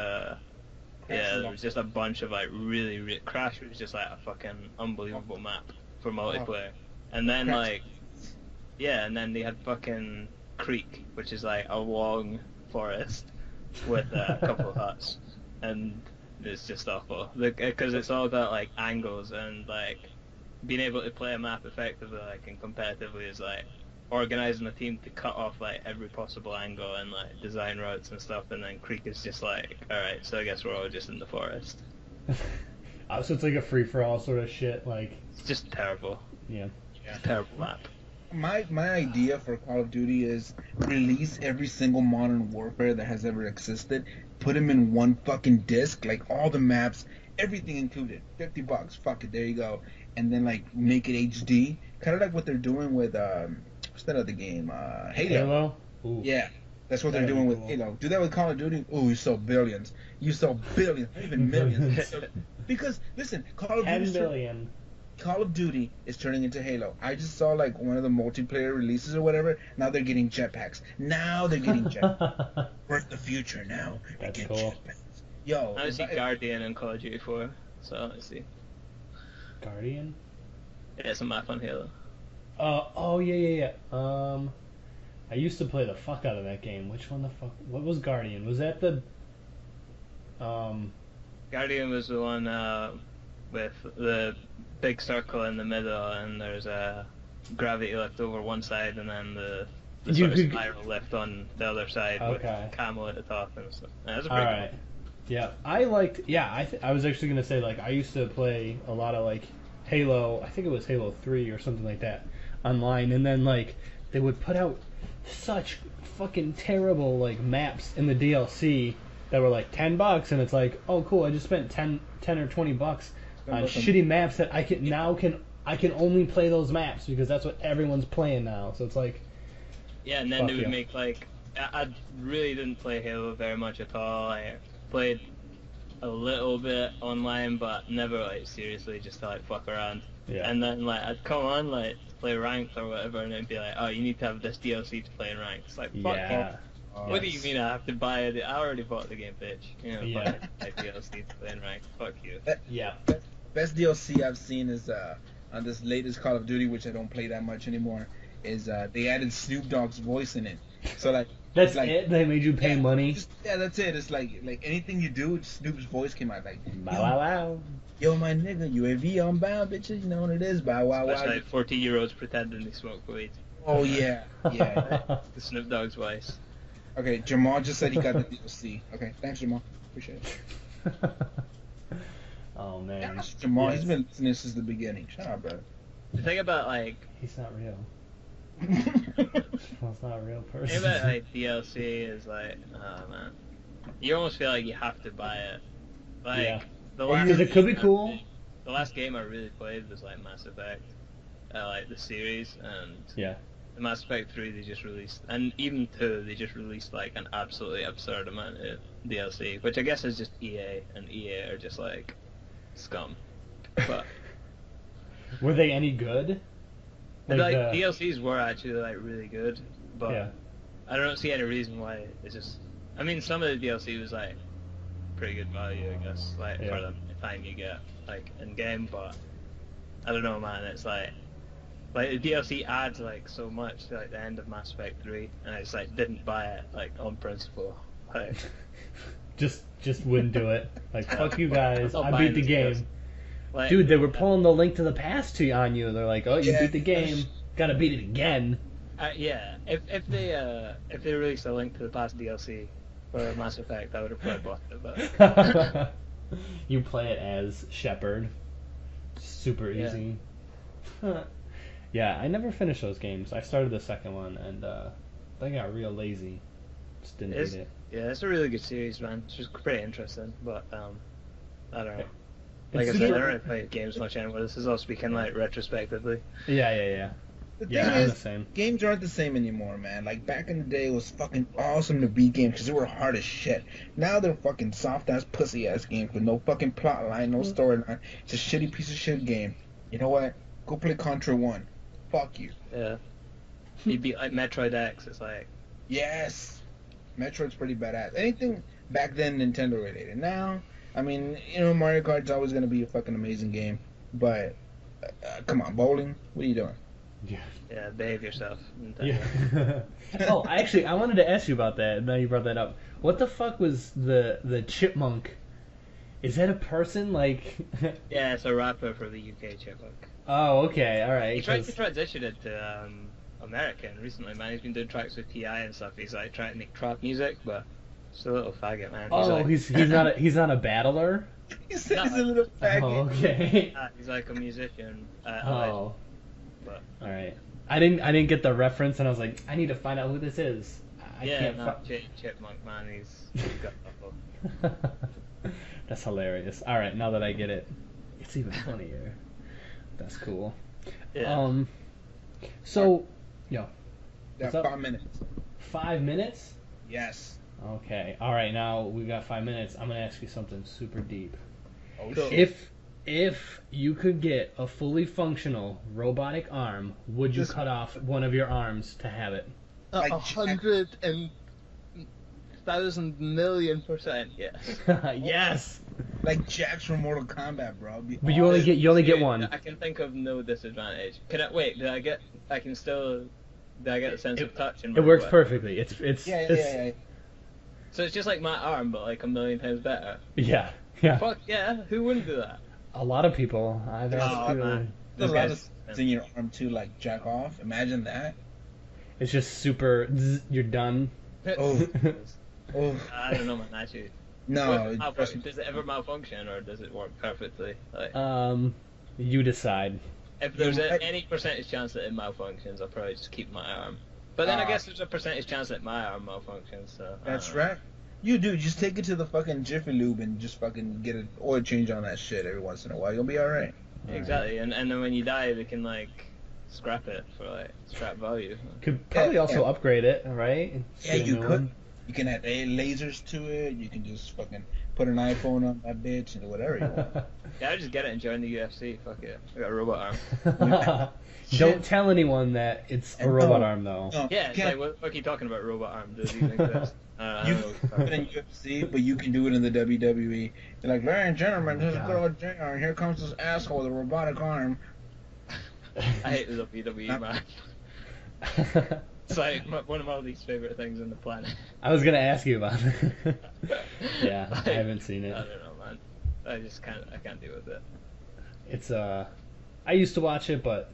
Yeah, there was just a bunch of like really Crash was just like a fucking unbelievable map for multiplayer. And then like and then they had fucking Creek, which is like a long forest with a couple of huts, and it's just awful because it's all about like angles and like being able to play a map effectively like and competitively is like organizing a team to cut off like every possible angle and like design routes and stuff, and then Creek is just like, alright, so I guess we're all just in the forest. So it's like a free for all sort of shit, like It's just terrible. Yeah. Terrible map. My idea for Call of Duty is release every single Modern Warfare that has ever existed, put them in one fucking disc, like all the maps, everything included, $50, fuck it, there you go, and then like make it HD, kind of like what they're doing with what's that other game, Halo. Ooh. Yeah, that's what they're doing with Halo. Do that with Call of Duty. Ooh, you sell billions. You sell billions, not even millions. Because listen, Call of 10 Duty. billion. Call of Duty is turning into Halo. I just saw like one of the multiplayer releases or whatever. Now they're getting jetpacks. We're in the future now. That's cool. Jetpacks. Yo, I see Guardian in Call of Duty 4, so I see. Guardian? Yeah, it's a map on Halo. Oh yeah. I used to play the fuck out of that game. Which one the fuck? What was Guardian? Was that the Guardian was the one with the big circle in the middle, and there's a gravity lift over one side, and then the sort of spiral lift on the other side with camo at the top and stuff. That's a pretty cool. Yeah, I liked. Yeah, I was actually gonna say like I used to play a lot of like Halo. I think it was Halo 3 or something like that online, and then like they would put out such fucking terrible like maps in the DLC that were like $10, and it's like, oh cool, I just spent 10 or $20 on shitty maps that I can only play those maps because that's what everyone's playing now. So it's like, yeah, and then they would make like I really didn't play Halo very much at all. I played a little bit online, but never like seriously, just to like fuck around. Yeah. And then like I'd come on like to play ranked or whatever, and it'd be like, oh, you need to have this DLC to play in ranked. It's like, fuck you. What do you mean I have to buy it? I already bought the game, bitch. You know, buy DLC to play in ranked. Fuck you. Best DLC I've seen is on this latest Call of Duty, which I don't play that much anymore. Is they added Snoop Dogg's voice in it. So like that's like, it. They made you pay money. That's it. It's like anything you do, Snoop's voice came out like, bow wow wow. Yo, my nigga, UAV on bound, bitches. You know what it is, bow wow wow. Especially like 40-year-olds pretending they smoke weed. Oh yeah. The Snoop Dogg's voice. Okay, Jamal just said he got the DLC. Okay, thanks, Jamal. Appreciate it. Oh man. Jamal, he's been listening since the beginning. Shut up, bro. The thing about like he's not real. Well, it's not a real person. The thing about like DLC is like, oh man, you almost feel like you have to buy it. Like because it could be cool. The last game I really played was like Mass Effect, like the series, and the Mass Effect 3 they just released, and even 2 they just released like an absolutely absurd amount of DLC, which I guess is just EA, and EA are just like scum. But were they any good? Like DLCs were actually like really good, but I don't see any reason why it's just. I mean, some of the DLC was like pretty good value, I guess, like for the time you get like in game, but I don't know, man. It's like the DLC adds like so much to like the end of Mass Effect 3, and I just like didn't buy it like on principle. Like, just wouldn't do it. Like fuck you guys, I beat the game. Like, dude, they were pulling the Link to the Past on you. They're like, oh, you beat the game, gotta beat it again. If they released a Link to the Past DLC for Mass Effect, I would have probably bought it. But you play it as Shepard, super easy. Yeah, I never finished those games. I started the second one, and I got real lazy. Just didn't beat it. Yeah, it's a really good series, man. It's just pretty interesting, but I don't know. Like I said, I don't really play games much anymore. This is all speaking like retrospectively. Yeah. The thing is, the same. Games aren't the same anymore, man. Like back in the day, it was fucking awesome to beat games because they were hard as shit. Now they're fucking soft ass, pussy ass games with no fucking plot line, no storyline. It's a shitty piece of shit game. You know what? Go play Contra 1. Fuck you. Yeah. You beat like Metroid X. It's like. Yes. Metroid's pretty badass. Anything back then Nintendo related. Now, I mean, Mario Kart's always gonna be a fucking amazing game, but come on, bowling. What are you doing? Yeah. Yeah, behave yourself. Yeah. Oh, actually, I wanted to ask you about that. Now you brought that up. What the fuck was the chipmunk? Is that a person? Like. Yeah, it's a rapper for the UK chipmunk. Oh, okay, all right. He tried to 'cause- transition it to American recently, man. He's been doing tracks with T.I. and stuff. He's like trying to make trap music, but he's a little faggot, man. Oh, he's not a battler. He says he's a little faggot. Oh, okay. He's like a musician. Oh. But All right. I didn't get the reference, and I was like, I need to find out who this is. I yeah, can't. no, chipmunk, man. He's got buffalo. That's hilarious. All right, now that I get it, it's even funnier. That's cool. Yeah. So, yo, Yeah, what's up? 5 minutes. 5 minutes? Yes. Okay. All right. Now we got 5 minutes. I'm gonna ask you something super deep. Oh Cool. shit. If you could get a fully functional robotic arm, would you This- cut off one of your arms to have it? Like 100,000,000,000% yes. Yes. Like Jax from Mortal Kombat, bro. It'd be But you only awesome. get one. I can think of no disadvantage. Can I wait? Did I get the sense of touch? In It my works way? perfectly. It's Yeah. So it's just like my arm, but like a million times better. yeah. Yeah. Fuck yeah! Who wouldn't do that? A lot of people. I've asked Oh, people. man. There's a This lot guy's- of in your arm to like jack off. Imagine that. It's just super. You're done. Oh. Oh I don't know, man. Actually, no. does it ever malfunction or does it work perfectly? Like, You decide. if there's you- any percentage chance that it malfunctions, I'll probably just keep my arm. But then I guess there's a percentage chance that my arm malfunctions. So I That's don't know. right. You do. Just take it to the fucking Jiffy Lube and just fucking get an oil change on that shit every once in a while. You'll be all right. Exactly, and then when you die, they can like scrap it for like scrap value. Could probably Yeah, also yeah. upgrade it, right? Yeah, Get a you new could. one. You can add lasers to it. You can just fucking put an iPhone on that bitch and whatever you want. Yeah, I just get it and join the UFC. Fuck it, I got a robot arm. Don't tell anyone that it's a And robot no, arm, though. No, Yeah, you it's can't. like what are you talking about? Robot arm does even exist? I You don't know. can do it in UFC, but you can do it in the WWE. You're like, ladies and gentlemen, this is God. girl Jr. and here comes this asshole with a robotic arm. I hate the WWE, man. It's like one of my least favorite things on the planet. I was gonna ask you about it. Yeah, I haven't seen it. I don't know, man. I can't deal with it. It's I used to watch it, but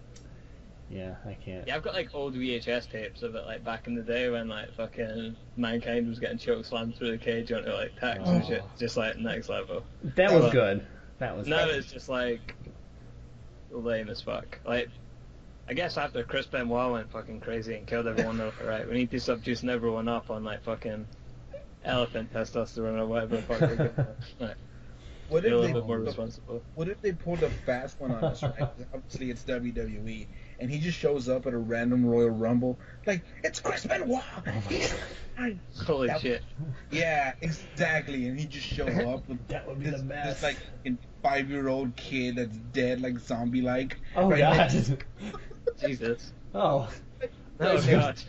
yeah, I can't. Yeah, I've got like old VHS tapes of it, like back in the day when like fucking Mankind was getting choke slammed through the cage onto like tacks and Oh. shit. Just like next level. That was good. That was Now good. it's just like lame as fuck. Like, I guess after Chris Benoit went fucking crazy and killed everyone, they're like, right, we need to stop juicing everyone up on like fucking elephant testosterone or whatever the fuck they're doing. Like, What be a if little they bit more responsible. What if they pulled a fast one on us, right? 'Cause obviously, it's WWE, and he just shows up at a random Royal Rumble, like it's Chris Benoit. He's fine. Holy That- shit. Yeah, exactly. And he just show up with That would be this, the best. this like fucking 5-year-old kid that's dead, like zombie like. Oh god. Jesus. Oh. Oh god.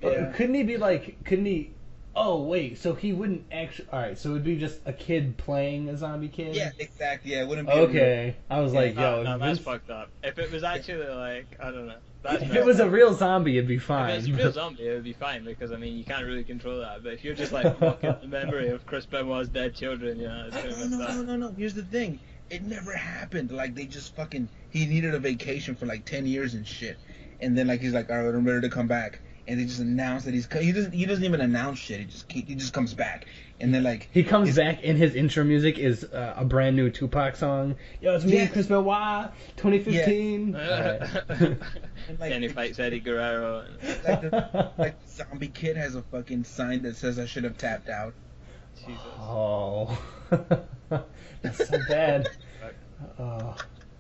Yeah. Couldn't he be like? Couldn't he? Oh wait, so he wouldn't actually. All right, so it'd be just a kid playing a zombie kid. Yeah, exactly. Yeah, it wouldn't be. a real- Okay, I was like, yo, No, if that's Vince- fucked up. If it was actually like, I don't know. That's if it was a real zombie, it'd be fine. If it's a real zombie, it would be fine because I mean you can't really control that. But if you're just like fucking the memory of Chris Benoit's dead children, you know, it's kind of No, messed up. no. Here's the thing. It never happened. Like they just fucking. He needed a vacation for like 10 years and shit, and then like he's like, all right, I'm ready to come back. And they just announce that he doesn't even announce shit. He just comes back, and then like He comes it's- back and his intro music is a brand new Tupac song. Yo, it's me, Yeah. Chris Benoit, 2015. Alright. and, like, Then he fights Eddie Guerrero. And, like the zombie kid has a fucking sign that says I should have tapped out. Jesus. Oh, that's so bad. Oh,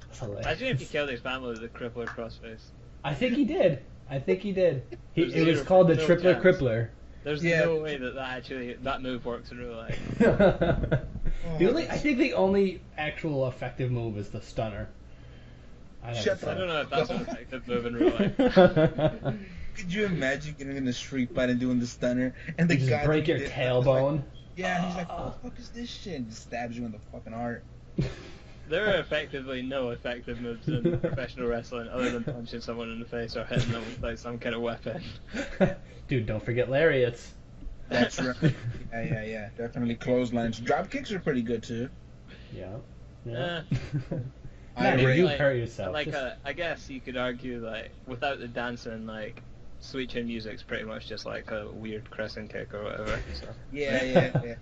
that's hilarious. Imagine if he killed his family with a crippler crossface. I think he did. It There's was zero- called the no Tripler chance. Crippler. There's Yeah. no way that move works in real life. I think the only actual effective move is the stunner. Shut I don't know if that's an effective move in real life. Could you imagine getting in a street fight and doing the stunner and the You just guy break that your did it tailbone. was like, yeah, he's like, what the fuck is this shit? And just stabs you in the fucking heart. There are effectively no effective moves in professional wrestling other than punching someone in the face or hitting them with like some kind of weapon. Dude, don't forget lariats. That's right. Yeah. Definitely clotheslines. Drop kicks are pretty good too. Yeah. Yeah. Nah, dude, rate- you hurt yourself. Like Just- I guess you could argue like without the dancing, like sweet chin music's pretty much just like a weird crescent kick or whatever. So. Yeah.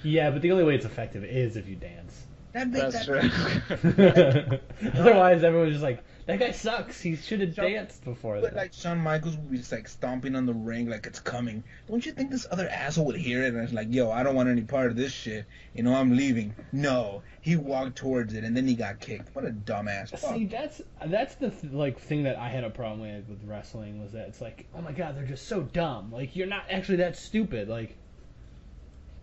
Yeah, but the only way it's effective is if you dance. That makes That's that. true. Otherwise, everyone's just like, that guy sucks. He should have Shawn- danced before But that. like Shawn Michaels would be just like stomping on the ring like it's coming. Don't you think this other asshole would hear it and it's like, yo, I don't want any part of this shit. You know, I'm leaving. No, he walked towards it and then he got kicked. What a dumbass. Fuck. See, that's the thing that I had a problem with wrestling was that it's like, oh my god, they're just so dumb. Like, you're not actually that stupid. Like,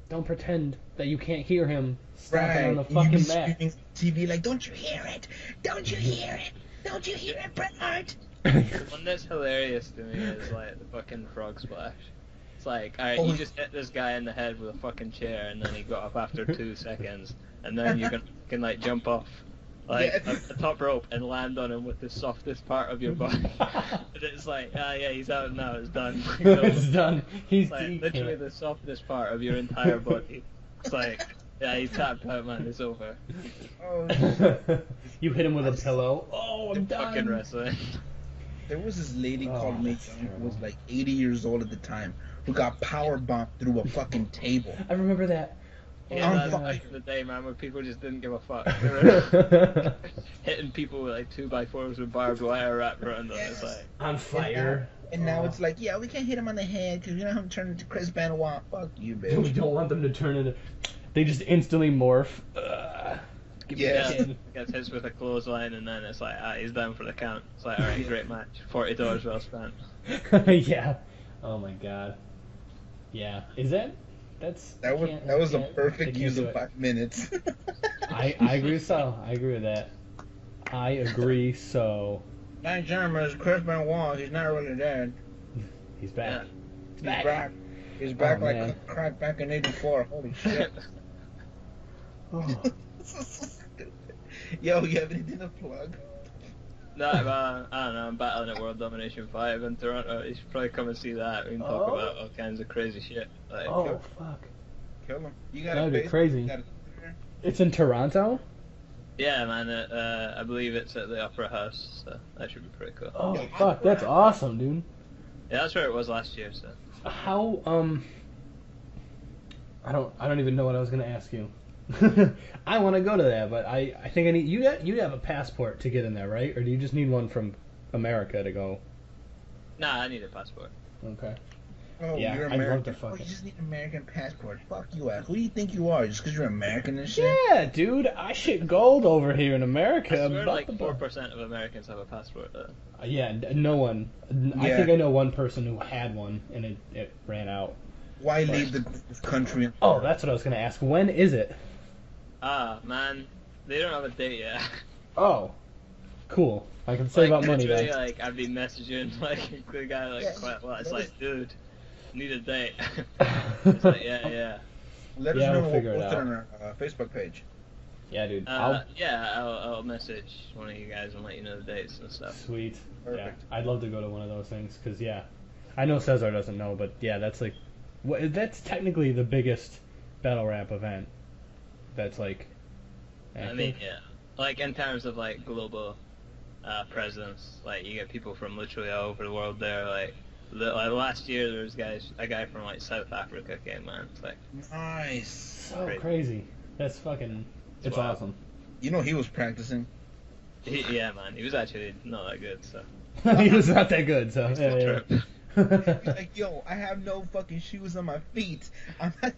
don't pretend that you can't hear him stomping on the You be fucking mat. screaming on TV like, don't you hear it? Don't you hear it? Don't you hear it, Bret Hart? The one that's hilarious to me is like the fucking frog splash. It's like, alright, Oh. you just hit this guy in the head with a fucking chair and then he got up after 2 seconds and then you can like jump off like Yeah. the top rope and land on him with the softest part of your body. And it's like, yeah, he's out now, it's done. It's done. He's It's like DQ'd. literally the softest part of your entire body. It's like, yeah, he's tapped out, man, it's over. Oh, shit. You hit him with a pillow. Oh, I'm done. Fucking wrestling. There was this lady Oh, called May that's Young who terrible. was like 80 years old at the time who got power bombed through a fucking table. I remember that. Yeah, I'm that's fine. back in the day, man, where people just didn't give a fuck. They were hitting people with like 2x4s with barbed wire wrapped around them. It's like, On fire. And now it's like, yeah, we can't hit him on the head because we don't have him turn into Chris Benoit. Fuck you, We bitch. don't want them to turn into. They just instantly morph. Give me Yeah. that yeah, kid. gets hit with a clothesline and then it's like, he's down for the count. It's like, alright, great match. $40 well spent. Yeah. Oh my god. Yeah. Is that? That's. That was can't- that was a can't- perfect they can't use do of it. 5 minutes. I agree so. I agree with that. I agree so. Night German is Chris Benoit. He's not really dead. He's back. Yeah. He's back. He's back Oh, like man. crack back in '84. Holy shit. Oh. So stupid. Yo, you have anything to plug? No, I don't know, I'm battling at World Domination 5 in Toronto. You should probably come and see that. We can talk Oh. about all kinds of crazy shit. Like, Oh fuck. Kill him. You got That'd be a crazy. You got a Twitter? It's in Toronto. yeah, man, I believe it's at the Opera House, so that should be pretty cool. Oh fuck, that's awesome, dude. Yeah, that's where it was last year, so. How I don't even know what I was gonna ask you. I want to go to that, but I think I need you have a passport to get in there, right? Or do you just need one from America to go? Nah, I need a passport. Okay. Oh, Yeah, you're I'd love American. to Oh, fucking- you just need an American passport. Fuck you, ass. Who do you think you are? Just because you're American and shit? Yeah, dude, I shit gold over here in America. I swear About like the- 4% of Americans have a passport, though. Yeah, no one. I Yeah. think I know one person who had one and it ran out. Why leave the country? Oh, that's what I was gonna ask. When is it? Ah, man, they don't have a date yet. Oh, cool. I can save up money literally, then. like, I've been messaging, like, the guy, like, Yeah, quite well. It's that like, dude, need a date. It's like, yeah. Let us Yeah, know. we'll We'll figure it post it out. on our Facebook page. Yeah, dude. I'll message one of you guys and let you know the dates and stuff. Sweet. Yeah, Perfect. I'd love to go to one of those things because yeah, I know Cesar doesn't know, but yeah, that's like, that's technically the biggest battle rap event. That's like, I mean, yeah. Like, in terms of, like, global presence, like, you get people from literally all over the world there. Like last year, there was a guy from, like, South Africa came, man. It's like, Nice. so crazy. That's fucking. It's Wow. awesome. You know he was practicing. yeah, man. He was actually not that good, so. He was not that good, so Still yeah. trip. He's like, yo, I have no fucking shoes on my feet. I'm not.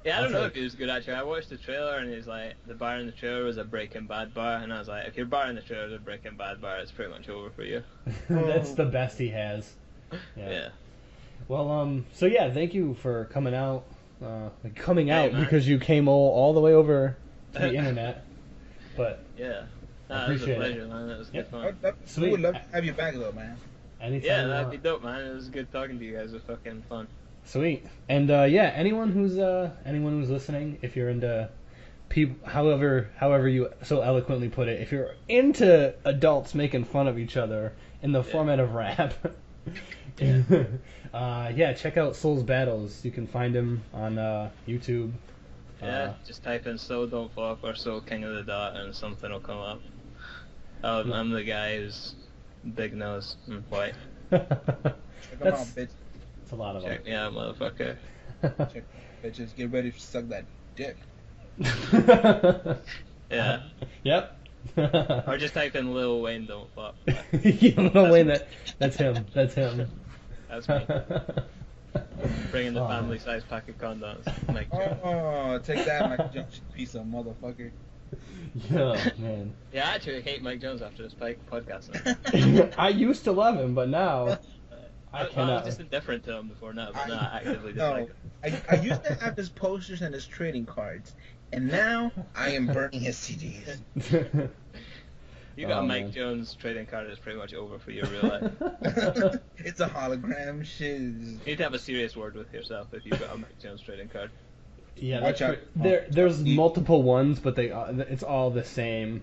Yeah, I don't know Okay. if he was good actually. I watched the trailer and he's like, the bar in the trailer was a Breaking Bad bar, and I was like, if your bar in the trailer is a Breaking Bad bar, it's pretty much over for you. That's the best he has. Yeah. Well, so yeah, thank you for coming out. Coming Hey, out man. because you came all the way over to the internet. But Yeah. I Nah, it was a appreciate it. pleasure, man. That was Yep. good fun. We Sweet. would love to have you back though, man. Anytime Yeah, you that'd want. be dope, man. It was good talking to you guys. It was fucking fun. Sweet. And yeah, anyone who's listening, if you're into people, however you so eloquently put it, if you're into adults making fun of each other in the format of rap, yeah, check out Soul's Battles. You can find him on YouTube. Yeah, just type in "So Don't Flop" or "So King of the Dot" and something will come up. I'm the guy who's big nose and white. Check them out, That's bitch. a lot of Check me out, motherfucker. Check, bitches. Get ready to suck that dick. them. Yeah. Yep. Or just type in "Lil Wayne Don't Flop." You don't know Wayne. That's him. That's him. That's me. Bringing the family-sized pack of condoms. Mike Jones. Oh, take that, Mike Jones, piece of motherfucker. Yeah, man. Yeah, I actually hate Mike Jones after this podcast now. I used to love him, but now I I was cannot. just indifferent to him before now, but now I actively No, dislike him. I used to have his posters and his trading cards, and now I am burning his CDs. You got Oh, a Mike man. Jones trading card that's pretty much over for your real life. It's a hologram shit. You need to have a serious word with yourself if you've got a Mike Jones trading card. Yeah, Watch that's out. there's multiple ones, but it's all the same.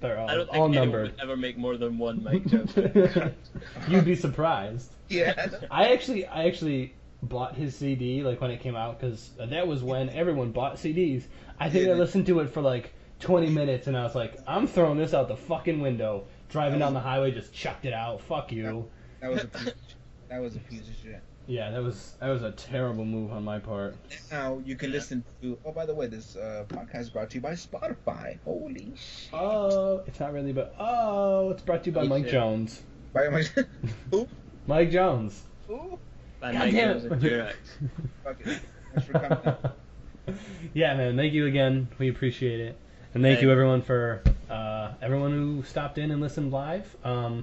They're I don't think all anyone numbered. would ever make more than one Mike Jones trading card. You'd be surprised. Yeah. I actually bought his CD like when it came out because that was when everyone bought CDs. I think I listened to it for like 20 minutes and I was like, I'm throwing this out the fucking window. Driving down the highway, just chucked it out. Fuck you. That was a piece of shit. That was a piece of shit. Yeah, that was a terrible move on my part. Now you can listen to. Oh, by the way, this podcast is brought to you by Spotify. Holy shit! Oh, it's not really, but it's brought to you by Oh, Mike shit. Jones. By my. Who? Mike Jones. Who? By God Mike damn Jones it. and Durex. Fuck it. Thanks for coming. Yeah, man. Thank you again. We appreciate it, and thank Hey. you everyone for everyone who stopped in and listened live. We're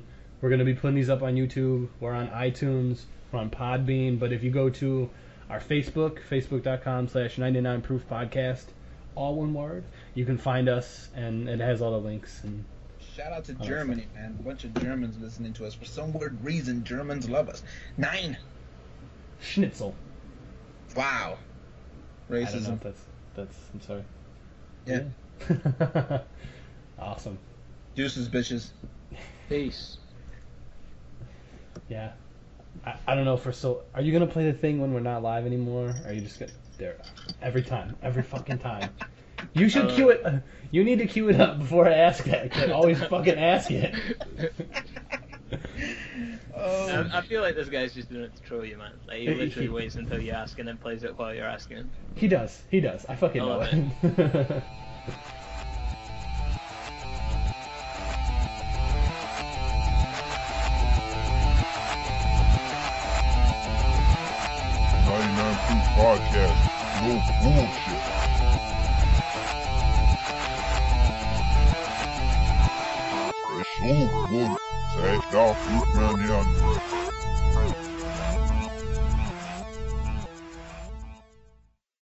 gonna be putting these up on YouTube. We're on iTunes. We're on Podbean. But if you go to our Facebook.com/99proofpodcast, all one word, you can find us, and it has all the links. And Shout out to Oh, Germany, man. A bunch of Germans listening to us. For some weird reason, Germans love us. 9. Schnitzel. Wow. I don't know Racism. if that's. I'm sorry. Yeah. Yeah. Awesome. Deuces, bitches. Peace. Yeah. I don't know for so. Are you gonna play the thing when we're not live anymore? Or are you just gonna there every time, every fucking time? You should cue it. You need to cue it up before I ask that. 'Cause I always fucking ask it. Oh. I feel like this guy's just doing it to troll you, man. Like, he literally waits until you ask and then plays it while you're asking. He does. He does. I fucking know it. Proof Podcast. No bullshit. It's so good. Säkert, utmärkt.